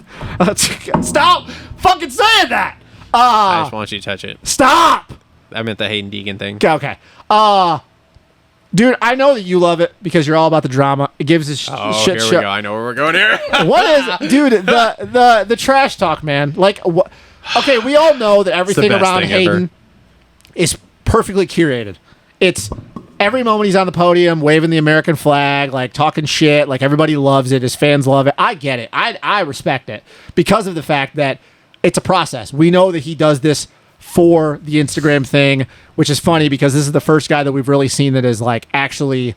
Stop fucking saying that. I just want you to touch it. Stop. I meant the Hayden Deegan thing. Okay. Dude, I know that you love it because you're all about the drama. It gives us shit show. Here we go. I know where we're going here. What is, dude? The trash talk, man. Like, okay, we all know that everything around Hayden is perfectly curated. It's every moment he's on the podium, waving the American flag, like talking shit. Like everybody loves it. His fans love it. I get it. I respect it because of the fact that it's a process. We know that he does this for the Instagram thing, which is funny because this is the first guy that we've really seen that is like actually,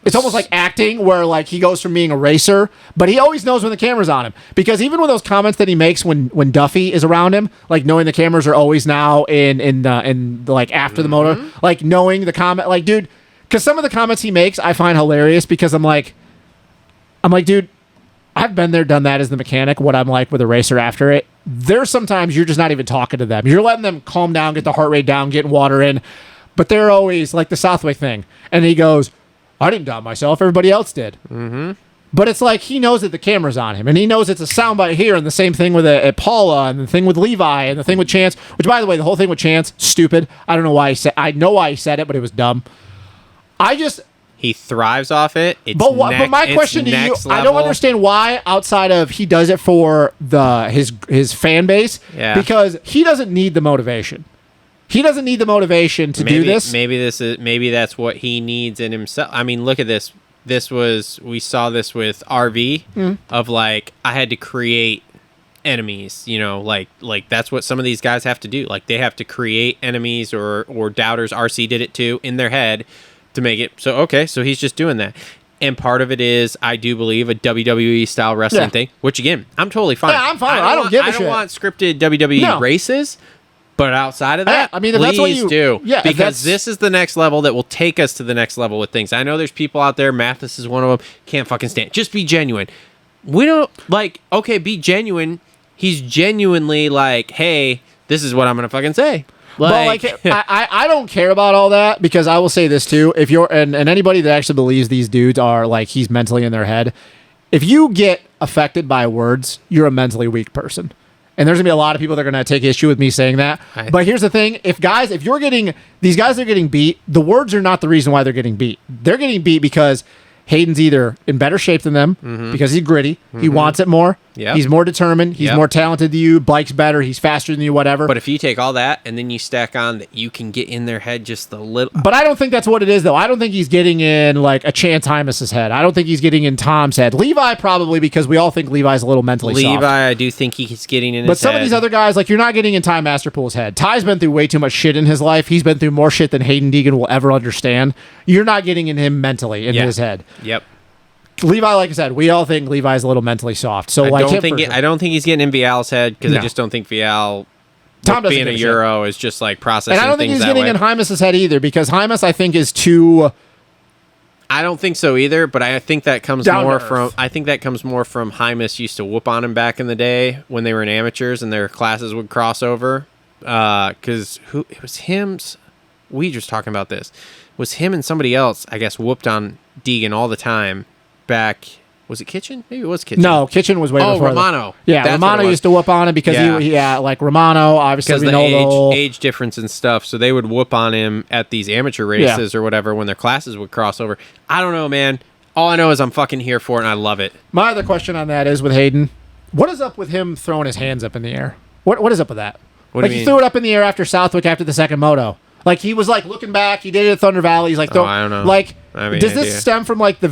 it's almost like acting where like he goes from being a racer, but he always knows when the camera's on him. Because even with those comments that he makes when Duffy is around him, like knowing the cameras are always now in like after the motor, like knowing the comment, like dude, because some of the comments he makes I find hilarious because I'm like, dude, I've been there, done that as the mechanic, what I'm like with a racer after it. There's sometimes you're just not even talking to them. You're letting them calm down, get the heart rate down, getting water in. But they're always like the Southwick thing. And he goes, I didn't doubt myself. Everybody else did. Mm-hmm. But it's like he knows that the camera's on him. And he knows it's a soundbite here. And the same thing with Paula and the thing with Levi and the thing with Chance. Which, by the way, the whole thing with Chance, stupid. I don't know why he said I know why he said it, but it was dumb. He thrives off it. But my question to you, I don't understand why outside of he does it for his fan base. Yeah. Because he doesn't need the motivation. He doesn't need the motivation to do this. Maybe that's what he needs in himself. I mean, look at this. We saw this with RV of like I had to create enemies, like that's what some of these guys have to do. Like they have to create enemies or doubters. RC did it too in their head. To make it so he's just doing that. And part of it is, I do believe, a WWE style wrestling thing, which again, I'm totally fine. Yeah, I'm fine. I don't give a shit. I don't want scripted WWE races, but outside of that, I mean, if that's what you do. Yeah, because this is the next level that will take us to the next level with things. I know there's people out there, Mathis is one of them, can't fucking stand. Just be genuine. We don't, like, okay, be genuine. He's genuinely like, hey, this is what I'm going to fucking say. Like, I don't care about all that, because I will say this too. If you're and anybody that actually believes these dudes are like he's mentally in their head, if you get affected by words, you're a mentally weak person. And there's gonna be a lot of people that are gonna take issue with me saying that. But here's the thing: if you're getting these guys are getting beat, the words are not the reason why they're getting beat. They're getting beat because Hayden's either in better shape than them because he's gritty. He wants it more. Yep. He's more determined. He's more talented than you. Bike's better. He's faster than you, whatever. But if you take all that and then you stack on that you can get in their head just a little. But I don't think that's what it is, though. I don't think he's getting in, like, a Chance Hymas's head. I don't think he's getting in Tom's head. Levi probably, because we all think Levi's a little mentally soft. Levi, I do think he's getting in his head. But some of these other guys, like, you're not getting in Ty Masterpool's head. Ty's been through way too much shit in his life. He's been through more shit than Hayden Deegan will ever understand. You're not getting in him mentally, in his head. Yep. Levi, like I said, we all think Levi's a little mentally soft. So I don't think he's getting in Vialle's head, because I just don't think Vialle, being a Euro, is just like processing things that way. And I don't think he's getting in Hymas's head either, because Hymas, I think, is too. I don't think so either, but I think that comes more from Hymas used to whoop on him back in the day when they were in amateurs and their classes would cross over. Because it was him. We just talking about this. It was him and somebody else, I guess, whooped on Deegan all the time. Back, was it Kitchen? Maybe it was Kitchen. No, Kitchen was way before. Romano. Romano used to whoop on him because like Romano, obviously because we know the whole age difference and stuff, so they would whoop on him at these amateur races or whatever when their classes would cross over. I don't know, man. All I know is I'm fucking here for it and I love it. My other question on that is with Hayden, what is up with him throwing his hands up in the air? What is up with that? What do you mean? He threw it up in the air after Southwick after the second moto. Like, he was, like, looking back. He did it at Thunder Valley. He's like, I don't know. Like, does this stem from, like, the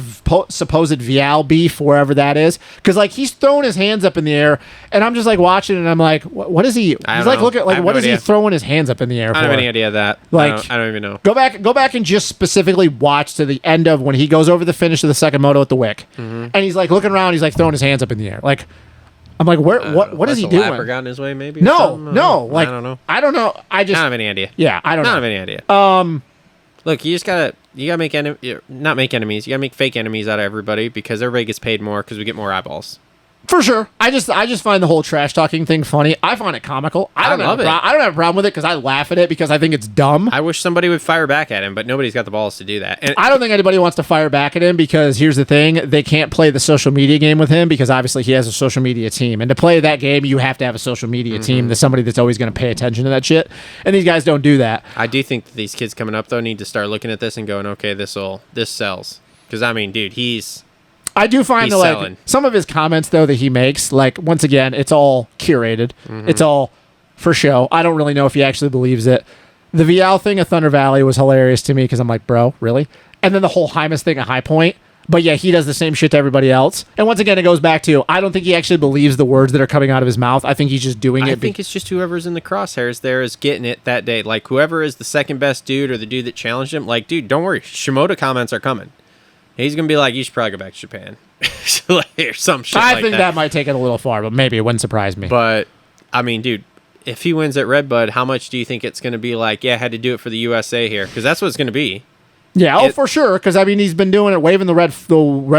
supposed Vialle beef, wherever that is? Because, like, he's throwing his hands up in the air, and I'm just, like, watching, and I'm like, what is he? He's like, look at, like, what is he throwing his hands up in the air for? I don't have any idea of that. Like, I don't even know. Go back and just specifically watch to the end of when he goes over the finish of the second moto at the Wick. And he's, like, looking around. He's, like, throwing his hands up in the air. Like, I'm like, what is he doing? Lapper got in his way, maybe? No. Like, I don't know. I just don't have any idea. Yeah, I don't know. have any idea. Look, you gotta make not make enemies. You gotta make fake enemies out of everybody, because everybody gets paid more because we get more eyeballs. For sure. I just find the whole trash talking thing funny. I find it comical. I don't have a problem with it because I laugh at it because I think it's dumb. I wish somebody would fire back at him, but nobody's got the balls to do that. And I don't think anybody wants to fire back at him, because here's the thing. They can't play the social media game with him because obviously he has a social media team. And to play that game, you have to have a social media team. There's somebody that's always going to pay attention to that shit. And these guys don't do that. I do think that these kids coming up, though, need to start looking at this and going, okay, this sells. Because, I mean, dude, I do find that, like, some of his comments, though, that he makes, like, once again, it's all curated. It's all for show. I don't really know if he actually believes it. The Vialle thing at Thunder Valley was hilarious to me because I'm like, bro, really? And then the whole Hymas thing at High Point. But yeah, he does the same shit to everybody else. And once again, it goes back to, I don't think he actually believes the words that are coming out of his mouth. I think he's just doing it. I think it's just whoever's in the crosshairs there is getting it that day. Like, whoever is the second best dude or the dude that challenged him, like, dude, don't worry. Shimoda comments are coming. He's going to be like, you should probably go back to Japan. Or some shit I think that might take it a little far, but maybe it wouldn't surprise me. But, I mean, dude, if he wins at Redbud, how much do you think it's going to be like, yeah, I had to do it for the USA here? Because that's what it's going to be. Yeah, for sure. Because, I mean, he's been doing it, waving the red,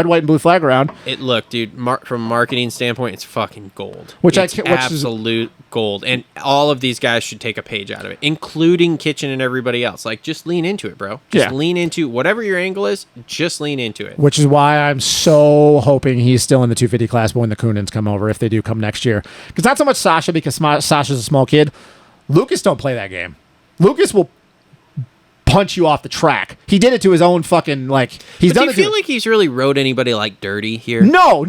white, and blue flag around. Look, dude, from a marketing standpoint, it's fucking gold. Which absolute gold. And all of these guys should take a page out of it, including Kitchen and everybody else. Like, just lean into it, bro. Just lean into whatever your angle is, just lean into it. Which is why I'm so hoping he's still in the 250 class when the Coonans come over, if they do come next year. Because not so much Sasha, because Sasha's a small kid. Lucas don't play that game. Lucas will punch you off the track. He did it to his own fucking, like, he's done it. Do you feel like he's really rode anybody like dirty here? No,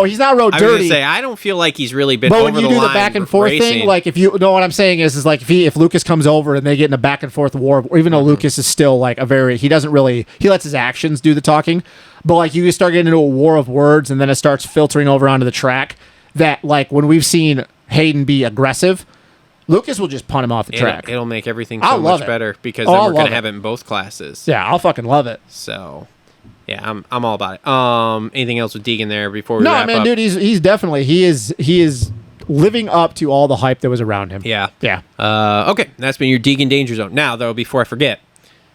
he's not rode dirty. I was gonna say, I don't feel like he's really been over the line. But when you do the back and forth thing, like, if you know what I'm saying is like, if Lucas comes over and they get in a back and forth war, even though Lucas is still like he lets his actions do the talking, but like you start getting into a war of words and then it starts filtering over onto the track, that like when we've seen Hayden be aggressive, Lucas will just punt him off the track. It'll make everything so much better because then we're going to have it in both classes. Yeah, I'll fucking love it. So, Yeah, I'm all about it. Anything else with Deegan there before we No, wrap man, up? dude, he's definitely he is living up to all the hype that was around him. Yeah. Yeah. Okay, that's been your Deegan Danger Zone. Now, though, before I forget,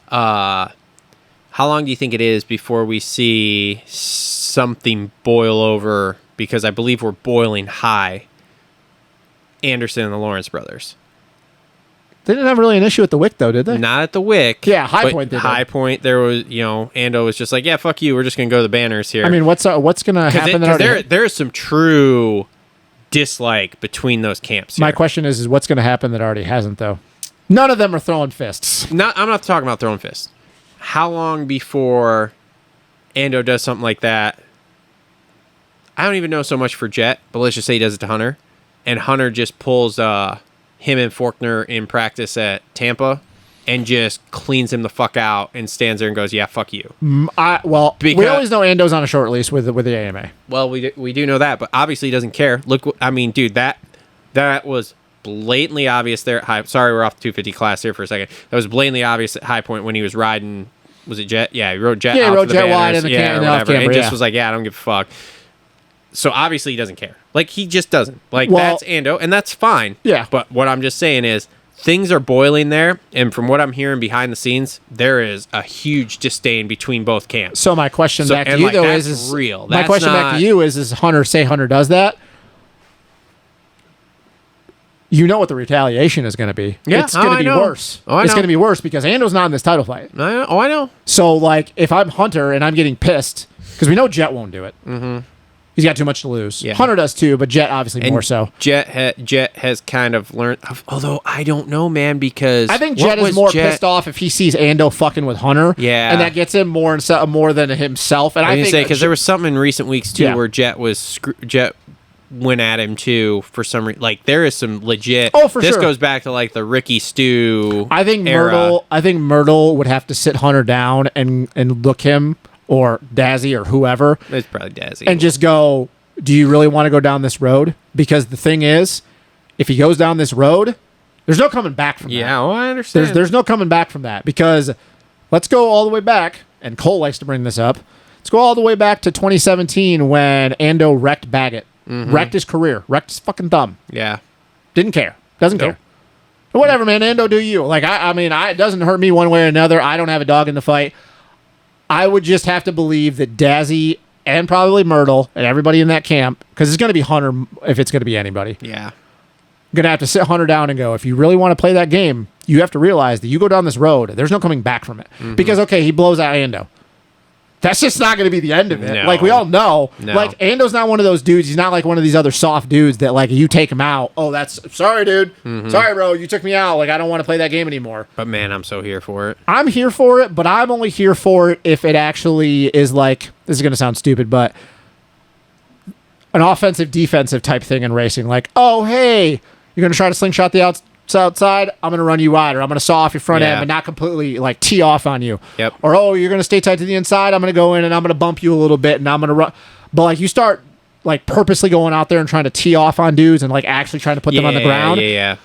how long do you think it is before we see something boil over? Because I believe we're boiling high. Anderson and the Lawrence brothers. They didn't have really an issue with the Wick, though, did they? Not at the Wick. Yeah, High but Point did. High Point, there was, Ando was just like, yeah, fuck you. We're just going to go to the banners here. I mean, what's going to happen? There's some true dislike between those camps here. My question is what's going to happen that already hasn't, though? None of them are throwing fists. I'm not talking about throwing fists. How long before Ando does something like that? I don't even know so much for Jet, but let's just say he does it to Hunter. And Hunter just pulls him and Faulkner in practice at Tampa and just cleans him the fuck out and stands there and goes, yeah, fuck you. We always know Ando's on a short lease with the AMA. Well, we do know that, but obviously he doesn't care. Look, dude, that was blatantly obvious there at High. Sorry, we're off the 250 class here for a second. That was blatantly obvious at High Point when he was riding. Was it Jet? Yeah, he rode Jet. Yeah, he off rode the Jet banners, wide in the whatever, and just yeah. was like, yeah, I don't give a fuck. So obviously he doesn't care. Like, he just doesn't. Like, Well, that's Ando, and that's fine. Yeah. But what I'm just saying is, things are boiling there, and from what I'm hearing behind the scenes, there is a huge disdain between both camps. So my question back to and, you, like, though, that's is real. My That's question back not- to you is Hunter does that? You know what the retaliation is going to be. Yeah, It's going to I be know. worse. Oh, I It's know. going to be worse because Ando's not in this title fight. I know. So, like, if I'm Hunter and I'm getting pissed, because we know Jet won't do it. Mm-hmm. He's got too much to lose. Yeah. Hunter does too, but Jet obviously more so. Jet has kind of learned, although I don't know, man, because I think what Jet is was more pissed off if he sees Ando fucking with Hunter. Yeah. And that gets him more than himself. And I I was think say because there was something in recent weeks too Yeah. where Jet went at him too for some reason. Like, there is some legit. Oh, for this sure. goes back to like the Ricky Stew. I think era. Myrtle would have to sit Hunter down and look him or Dazzy or whoever It's probably Dazzy. and just go, do you really want to go down this road? Because the thing is, if he goes down this road, there's no coming back from that. yeah, well, I understand. There's no coming back from that because let's go all the way back, and Cole likes to bring this up. Let's go all the way back to 2017 when Ando wrecked Baggett. Wrecked his career. Wrecked his fucking thumb. yeah. Didn't care. Doesn't Nope. care. Whatever, man. Ando, do you. Like, I mean, it doesn't hurt me one way or another. I don't have a dog in the fight. I would just have to believe that Dazzy and probably Myrtle and everybody in that camp, because it's going to be Hunter if it's going to be anybody, Yeah. going to have to sit Hunter down and go, if you really want to play that game, you have to realize that you go down this road, there's no coming back from it. Because, okay, he blows out Ando. That's just not going to be the end of it. No. Like, we all know. No. Like, Ando's not one of those dudes. He's not like one of these other soft dudes that, like, you take him out. Oh, sorry, dude. Sorry, bro. You took me out. Like, I don't want to play that game anymore. But man, I'm so here for it. I'm here for it, but I'm only here for it if it actually is like, this is going to sound stupid, but an offensive defensive type thing in racing. Like, oh, hey, you're going to try to slingshot the outside, I'm going to run you wide, or I'm going to saw off your front Yeah. end, but not completely like tee off on you. Yep. Or, oh, you're going to stay tight to the inside, I'm going to go in and I'm going to bump you a little bit and I'm going to run. But like, you start like purposely going out there and trying to tee off on dudes and like actually trying to put them on the ground. Yeah.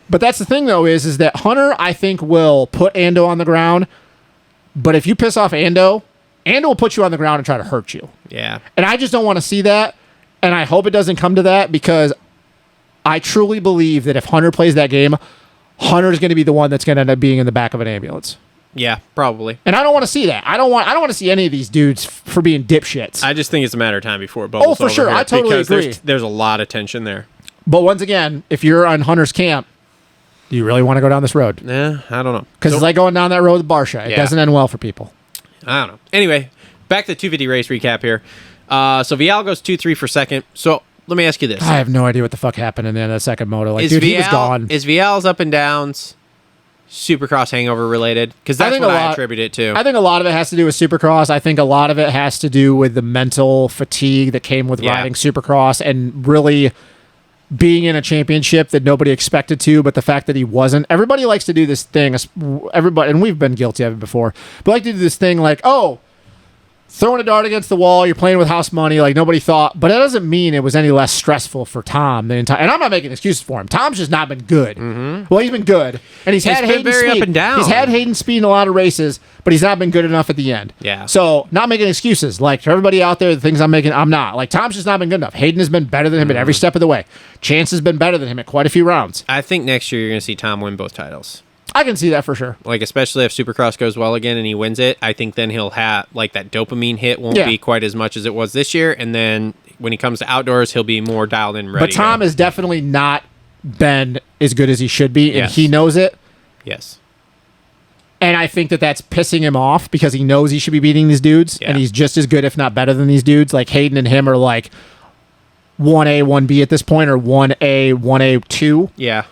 But that's the thing, though, is that Hunter, I think, will put Ando on the ground. But if you piss off Ando will put you on the ground and try to hurt you. Yeah. And I just don't want to see that. And I hope it doesn't come to that because I truly believe that if Hunter plays that game, Hunter's going to be the one that's going to end up being in the back of an ambulance. Yeah, probably. And I don't want to see that. I don't want to see any of these dudes for being dipshits. I just think it's a matter of time before it bubbles for over sure. here I totally because agree. There's a lot of tension there. But once again, if you're on Hunter's camp, do you really want to go down this road? Yeah, I don't know. Because it's like going down that road with Barsha. It Yeah. doesn't end well for people. I don't know. Anyway, back to the 250 race recap here. So Vialle goes 2-3 for second. So let me ask you this. I have no idea what the fuck happened in the end of that second moto. Like, Is dude, he was gone. Is Vialle's up and downs Supercross hangover related? Because I that's think what a I lot- attribute it to. I think a lot of it has to do with Supercross. I think a lot of it has to do with the mental fatigue that came with Yeah. riding Supercross and really being in a championship that nobody expected to, but the fact that he wasn't. Everybody likes to do this thing, everybody, and we've been guilty of it before, but like to do this thing like, oh, throwing a dart against the wall. You're playing with house money like nobody thought. But that doesn't mean it was any less stressful for Tom the entire. And I'm not making excuses for him. Tom's just not been good. Well, he's been good, and he's had Hayden's very speed. up and down. He's had Hayden's speed in a lot of races, but he's not been good enough at the end. Yeah. So not making excuses. Like for everybody out there, the things I'm making, I'm not. Like Tom's just not been good enough. Hayden has been better than him at every step of the way. Chance has been better than him at quite a few rounds. I think next year you're going to see Tom win both titles. I can see that for sure. Like, especially if Supercross goes well again and he wins it, I think then he'll have, like, that dopamine hit won't be quite as much as it was this year. And then when he comes to outdoors, he'll be more dialed in, ready. But Tom has definitely not been as good as he should be, and he knows it. Yes. And I think that that's pissing him off because he knows he should be beating these dudes, and he's just as good, if not better than these dudes. Like, Hayden and him are like 1A, 1B at this point, or 1A, 1A, 2. Yeah.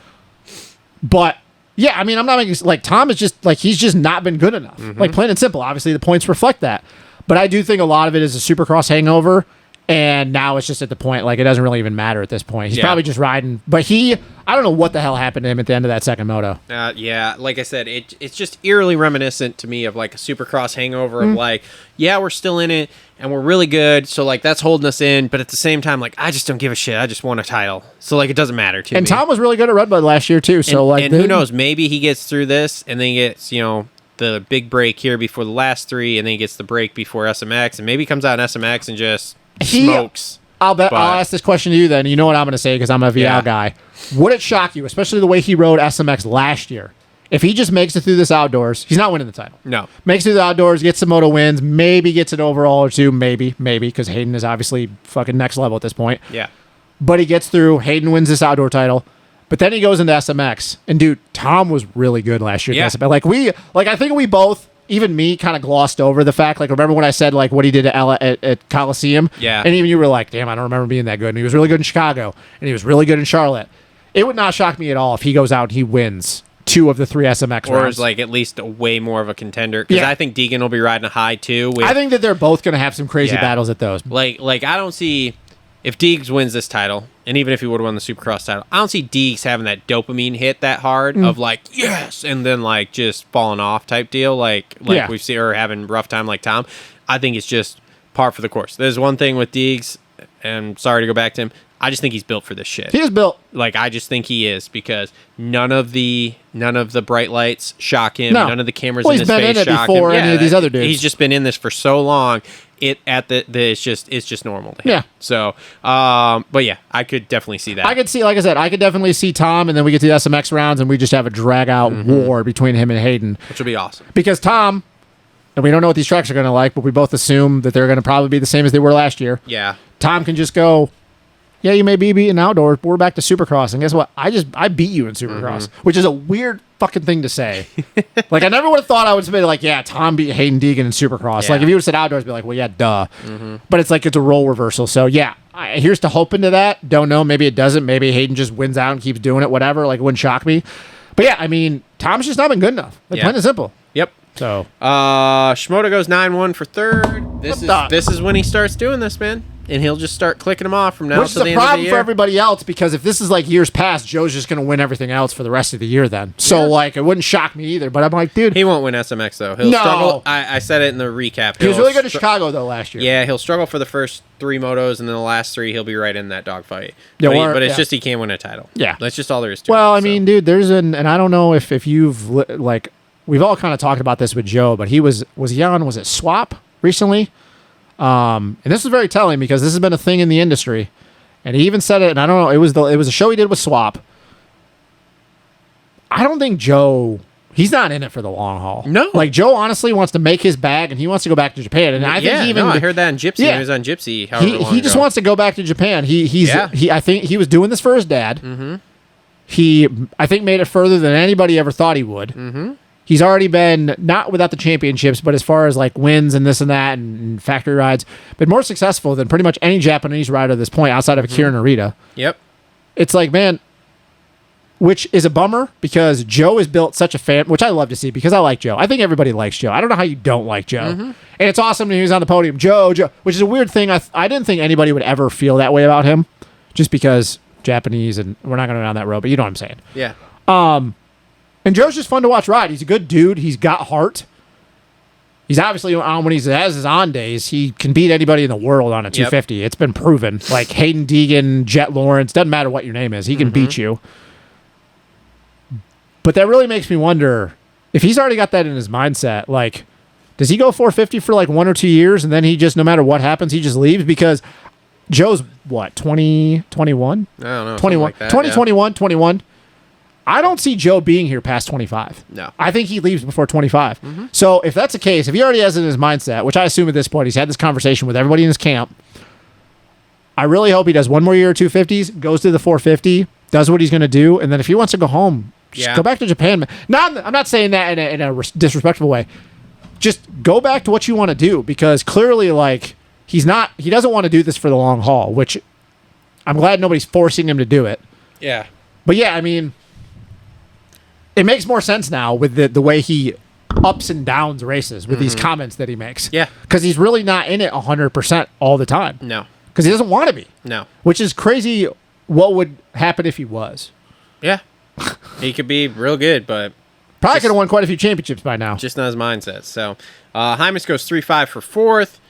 But... yeah, I mean, I'm not making like Tom is just like he's just not been good enough. Like plain and simple. Obviously, the points reflect that, but I do think a lot of it is a Supercross hangover, and now it's just at the point like it doesn't really even matter at this point. He's probably just riding, but I don't know what the hell happened to him at the end of that second moto. Yeah, like I said, it's just eerily reminiscent to me of like a Supercross hangover of like, yeah, we're still in it and we're really good, so like that's holding us in, but at the same time, like I just don't give a shit. I just won a title, so like it doesn't matter to me. And Tom was really good at Redbud last year too. So and who knows? Maybe he gets through this and then he gets the big break here before the last three, and then he gets the break before SMX, and maybe he comes out in SMX and just smokes. I'll ask this question to you then. You know what I'm going to say because I'm a Vialle guy. Would it shock you, especially the way he rode SMX last year, if he just makes it through this outdoors? He's not winning the title. No. Makes it through the outdoors, gets some moto wins, maybe gets an overall or two, maybe, because Hayden is obviously fucking next level at this point. Yeah. But he gets through. Hayden wins this outdoor title. But then he goes into SMX. And, dude, Tom was really good last year at SMX. I think we both, even me, kind of glossed over the fact. Like, remember when I said, like, what he did at Coliseum? Yeah. And even you were like, damn, I don't remember being that good. And he was really good in Chicago. And he was really good in Charlotte. It would not shock me at all if he goes out and he wins 2 of the 3 SMX rounds. Or is, like, at least a way more of a contender. Because I think Deegan will be riding a high, too. I think that they're both going to have some crazy battles at those. Like, I don't see... If Deegs wins this title, and even if he would have won the Supercross title, I don't see Deegs having that dopamine hit that hard of like, yes, and then like just falling off type deal like we've seen, or having rough time like Tom. I think it's just par for the course. There's one thing with Deegs, and sorry to go back to him, I just think he's built for this shit. He is built. Like, I just think he is, because none of the bright lights shock him. No. None of the cameras in his face shock him. He's been in it before any of these other dudes. He's just been in this for so long. It's just normal to him. Yeah. So, but yeah, I could definitely see that. I could see, like I said, I could definitely see Tom, and then we get to the SMX rounds, and we just have a drag-out war between him and Hayden. Which would be awesome. Because Tom, and we don't know what these tracks are going to like, but we both assume that they're going to probably be the same as they were last year. Yeah. Tom can just go, yeah, you may be beaten outdoors, but we're back to Supercross. And guess what? I beat you in Supercross, which is a weird fucking thing to say. Like, I never would have thought I would say, like, yeah, Tom beat Hayden Deegan in Supercross. Yeah. Like, if you would have said outdoors, I'd be like, well, yeah, duh. But it's like, it's a role reversal. So, yeah, here's to hoping to that. Don't know. Maybe it doesn't. Maybe Hayden just wins out and keeps doing it, whatever. Like, it wouldn't shock me. But, yeah, I mean, Tom's just not been good enough. Like, plain and simple. Yep. So, Shimoda goes 9-1 for third. This is when he starts doing this, man. And he'll just start clicking them off from now which to is the a end of the problem year. for everybody else, because if this is like years past, Joe's just going to win everything else for the rest of the year then. So, like, it wouldn't shock me either. But I'm like, dude. He won't win SMX, though. He'll struggle. I said it in the recap. He was really good in Chicago, though, last year. Yeah, he'll struggle for the first 3 motos, and then the last 3, he'll be right in that dogfight. Yeah, but it's just he can't win a title. Yeah. That's just all there is to it. Well, I mean, dude, and I don't know if you've, like, we've all kind of talked about this with Joe, but he was he on, was it Swap recently? And this is very telling because this has been a thing in the industry, and he even said it. And I don't know, it was a show he did with Swap. I don't think Joe. He's not in it for the long haul. No, like Joe honestly wants to make his bag, and he wants to go back to Japan. And I think I heard that in Gypsy. Yeah. He was on Gypsy. He just wants to go back to Japan. I think he was doing this for his dad. Mm-hmm. He, I think, made it further than anybody ever thought he would. Mm-hmm. He's already been, not without the championships, but as far as like wins and this and that and factory rides, been more successful than pretty much any Japanese rider at this point outside of Akira Narita. Yep. It's like, man, which is a bummer because Joe has built such a fan, which I love to see because I like Joe. I think everybody likes Joe. I don't know how you don't like Joe. Mm-hmm. And it's awesome when he was on the podium. Joe, which is a weird thing. I didn't think anybody would ever feel that way about him just because Japanese, and we're not going to go down that road, but you know what I'm saying. Yeah. And Joe's just fun to watch ride. He's a good dude. He's got heart. He's obviously on when he has his on days. He can beat anybody in the world on a 250. It's been proven. Like Hayden Deegan, Jet Lawrence, doesn't matter what your name is. He can beat you. But that really makes me wonder if he's already got that in his mindset. Like, does he go 450 for like 1 or 2 years and then he just, no matter what happens, he just leaves? Because Joe's what, 20, 21? I don't know. 21. Like that, 2021, 21. I don't see Joe being here past 25. No. I think he leaves before 25. So if that's the case, if he already has it in his mindset, which I assume at this point he's had this conversation with everybody in his camp, I really hope he does one more year of 250s, goes to the 450, does what he's going to do, and then if he wants to go home, just go back to Japan. I'm not saying that in a disrespectful way. Just go back to what you want to do, because clearly, like, he doesn't want to do this for the long haul, which I'm glad nobody's forcing him to do it. Yeah. But yeah, I mean, it makes more sense now with the way he ups and downs races with these comments that he makes. Yeah. Because he's really not in it 100% all the time. No. Because he doesn't want to be. No. Which is crazy what would happen if he was. Yeah. He could be real good, but probably could have won quite a few championships by now. just not his mindset. So, Hymas goes 3-5 for fourth.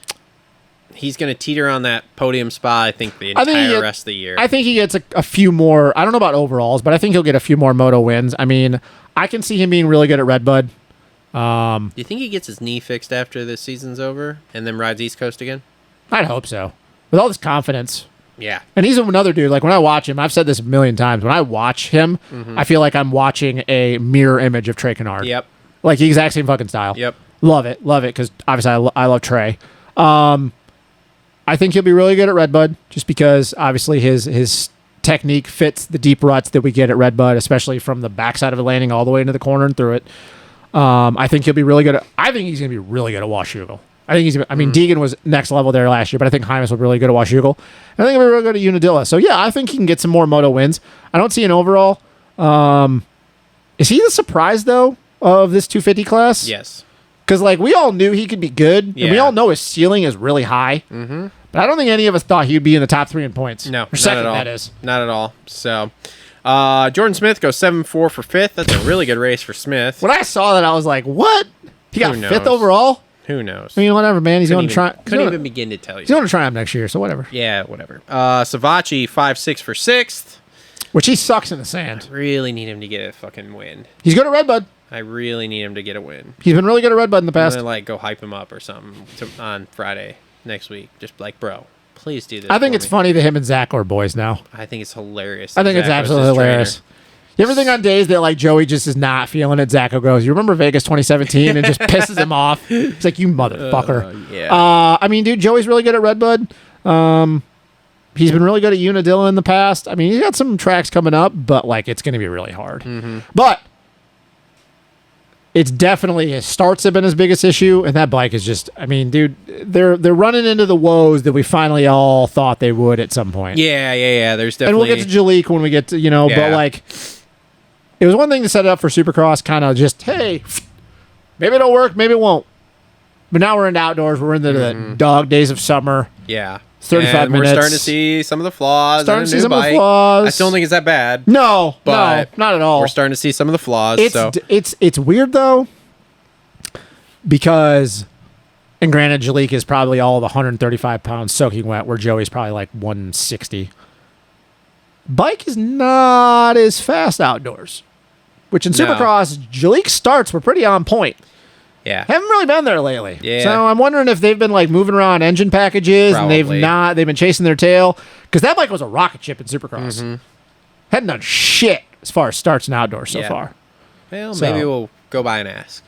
He's going to teeter on that podium spot, I think, the entire rest of the year. I think he gets a few more. I don't know about overalls, but I think he'll get a few more moto wins. I mean, I can see him being really good at Redbud. Do you think he gets his knee fixed after this season's over and then rides East Coast again? I'd hope so. With all this confidence. Yeah. And he's another dude. Like, when I watch him, I've said this a million times. When I watch him, I feel like I'm watching a mirror image of Trey Kennard. Yep. Like, the exact same fucking style. Yep. Love it, because obviously I love Trey. I think he'll be really good at Redbud, just because obviously his technique fits the deep ruts that we get at Redbud, especially from the backside of the landing all the way into the corner and through it. I think he'll be really good I think he's going to be really good at Washougal. Deegan was next level there last year, but I think Hymas was really good at Washougal. And I think he'll be really good at Unadilla. So yeah, I think he can get some more moto wins. I don't see an overall. Is he the surprise though of this 250 class? Yes. Because like we all knew he could be good, and we Yeah. all know his ceiling is really high. Mm-hmm. But I don't think any of us thought he'd be in the top 3 in points. No, or second, not at all. that is. Not at all. So, Jordan Smith goes 7-4 for fifth. That's a really good race for Smith. When I saw that, I was like, "What? He got Who 5th knows? overall." Who knows? I mean, whatever, man. He's going to try. Couldn't even begin to tell you. He's going to try him next year, so whatever. Yeah, whatever. Savachi 5-6 for sixth. Which he sucks in the sand. Really need him to get a fucking win. He's good at Redbud. I really need him to get a win. He's been really good at Redbud in the I'm past. gonna like go hype him up or something on Friday next week. Just like, bro, please do this. I think for it's me. funny that him and Zach are boys now. I think it's hilarious. I think it's Zach was absolutely his trainer. hilarious. You ever think on days that like Joey just is not feeling it, Zach goes, "You remember Vegas 2017?" and just pisses him off. It's like, you motherfucker. Yeah. I mean, dude, Joey's really good at Redbud. He's been really good at Unadilla in the past. I mean, he's got some tracks coming up, but like it's going to be really hard. But it's definitely his starts have been his biggest issue, and that bike is just. I mean, dude, they're running into the woes that we finally all thought they would at some point. Yeah. There's And definitely. we'll get to Jalik when we get to, but Yeah. like, it was one thing to set it up for Supercross, kind of just, hey, maybe it'll work, maybe it won't. But now we're in outdoors. We're in the dog days of summer. Yeah. It's 35 and minutes. We're starting to see some of the flaws. Starting in to a see new some of the bike. flaws. I still don't think it's that bad. No, But not at all. We're starting to see some of the flaws. It's weird, though, because, and granted, Jalik is probably all the 135 pounds soaking wet, where Joey's probably like 160. Bike is not as fast outdoors. Which in No. Supercross, Jalik's starts were pretty on point. Yeah. Haven't really been there lately. Yeah. So I'm wondering if they've been like moving around engine packages and they've been chasing their tail. Because that bike was a rocket ship in Supercross. Hadn't done shit as far as starts and outdoors so far. Well, So- maybe we'll go by and ask.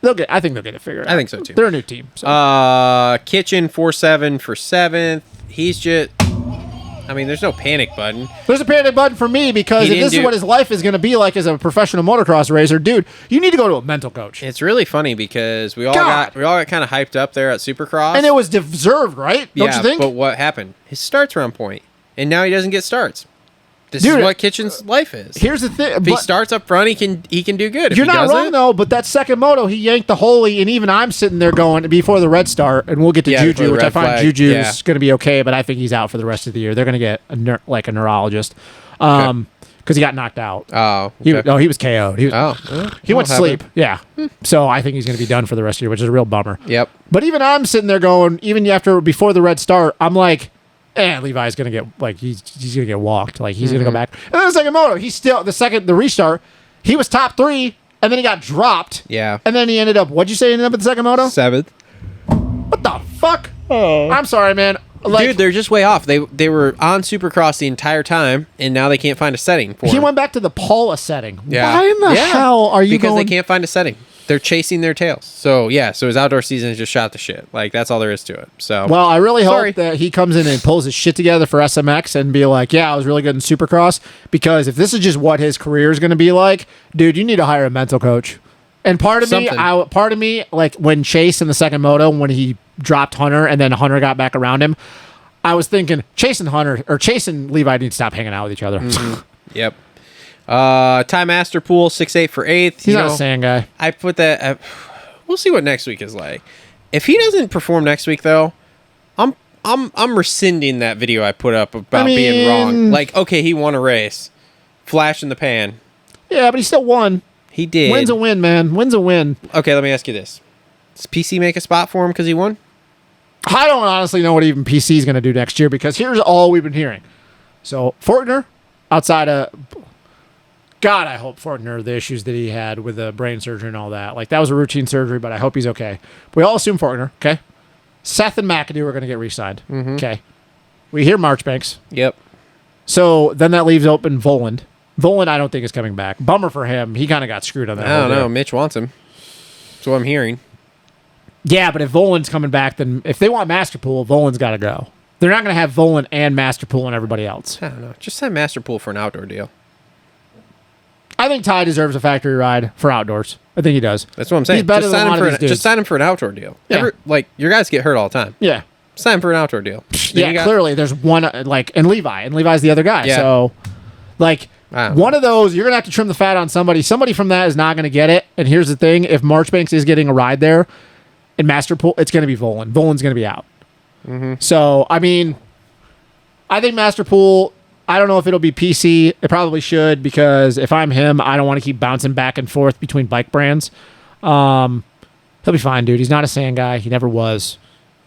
I think they'll get it figured out. I think so, too. They're a new team. So. Kitchen 4-7 for seventh. He's just. I mean, there's no panic button. There's a panic button for me because He if this didn't is what his life is going to be like as a professional motocross racer, dude, you need to go to a mental coach. It's really funny because we all God. got kind of hyped up there at Supercross. And it was deserved, right? Don't you think? But what happened? His starts were on point, and now he doesn't get starts. This Dude, is what Kitchen's life is. Here's the thing. If he starts up front, he can do good. If You're he not doesn't, wrong, though, but that second moto, he yanked the Holy, and even I'm sitting there going, before the red start, and we'll get to Yeah, before Juju, the which I red find flag, Juju's yeah. going to be okay, but I think he's out for the rest of the year. They're going to get a neurologist. Because because he got knocked out. Oh, He okay. was KO'd. He went to sleep. Yeah. So I think he's going to be done for the rest of the year, which is a real bummer. Yep. But even I'm sitting there going, even before the red start, I'm like, Levi's going to get, like, he's going to get walked. Like, he's going to go back. And then the second moto, the restart, he was top 3, and then he got dropped. Yeah. And then he ended up, what'd you say he ended up at the second moto? 7th. What the fuck? Oh. I'm sorry, man. Like, Dude, they're just way off. They were on Supercross the entire time, and now they can't find a setting for he him. went back to the Paula setting. Yeah. Why in the hell are you Because going? they can't find a setting. They're chasing their tails. So, yeah. So his outdoor season is just shot to shit. Like, that's all there is to it. So, Well, I really Sorry. hope that he comes in and pulls his shit together for SMX and be like, yeah, I was really good in Supercross. Because if this is just what his career is going to be like, dude, you need to hire a mental coach. And part of me, like when Chase in the second moto, when he dropped Hunter and then Hunter got back around him, I was thinking Chase and Levi need to stop hanging out with each other. Yep. Ty Masterpool 6'8" for 8th. He's not a sand guy. I put that. We'll see what next week is like. If he doesn't perform next week, though, I'm rescinding that video I put up about being wrong. Like, okay, he won a race, flash in the pan. Yeah, but he still won. He did. Win's a win, man. Win's a win. Okay, let me ask you this: does PC make a spot for him because he won? I don't honestly know what even PC is going to do next year because here's all we've been hearing. So Fortner, outside of God, I hope Fortner, the issues that he had with the brain surgery and all that, like that was a routine surgery, but I hope he's okay. We all assume Fortner, okay? Seth and McAdoo are going to get re-signed, okay? We hear Marchbanks. Yep. So then that leaves open Voland. Voland, I don't think is coming back. Bummer for him. He kind of got screwed on that. I don't know. Mitch wants him. That's what I'm hearing. Yeah, but if Voland's coming back, then if they want Masterpool, Voland's got to go. They're not going to have Voland and Masterpool and everybody else. I don't know. Just sign Masterpool for an outdoor deal. I think Ty deserves a factory ride for outdoors. I think he does. That's what I'm saying. He's better just than sign a lot him of for these dudes. just sign him for an outdoor deal. Yeah. Your guys get hurt all the time. Yeah. Sign him for an outdoor deal. Yeah, clearly there's one, and Levi's the other guy. Yeah. So, one of those, you're going to have to trim the fat on somebody. Somebody from that is not going to get it. And here's the thing. If Marchbanks is getting a ride there in Masterpool, it's going to be Voland. Voland's going to be out. So, I mean, I think Masterpool, I don't know if it'll be PC. It probably should because if I'm him, I don't want to keep bouncing back and forth between bike brands. He'll be fine, dude. He's not a sand guy. He never was.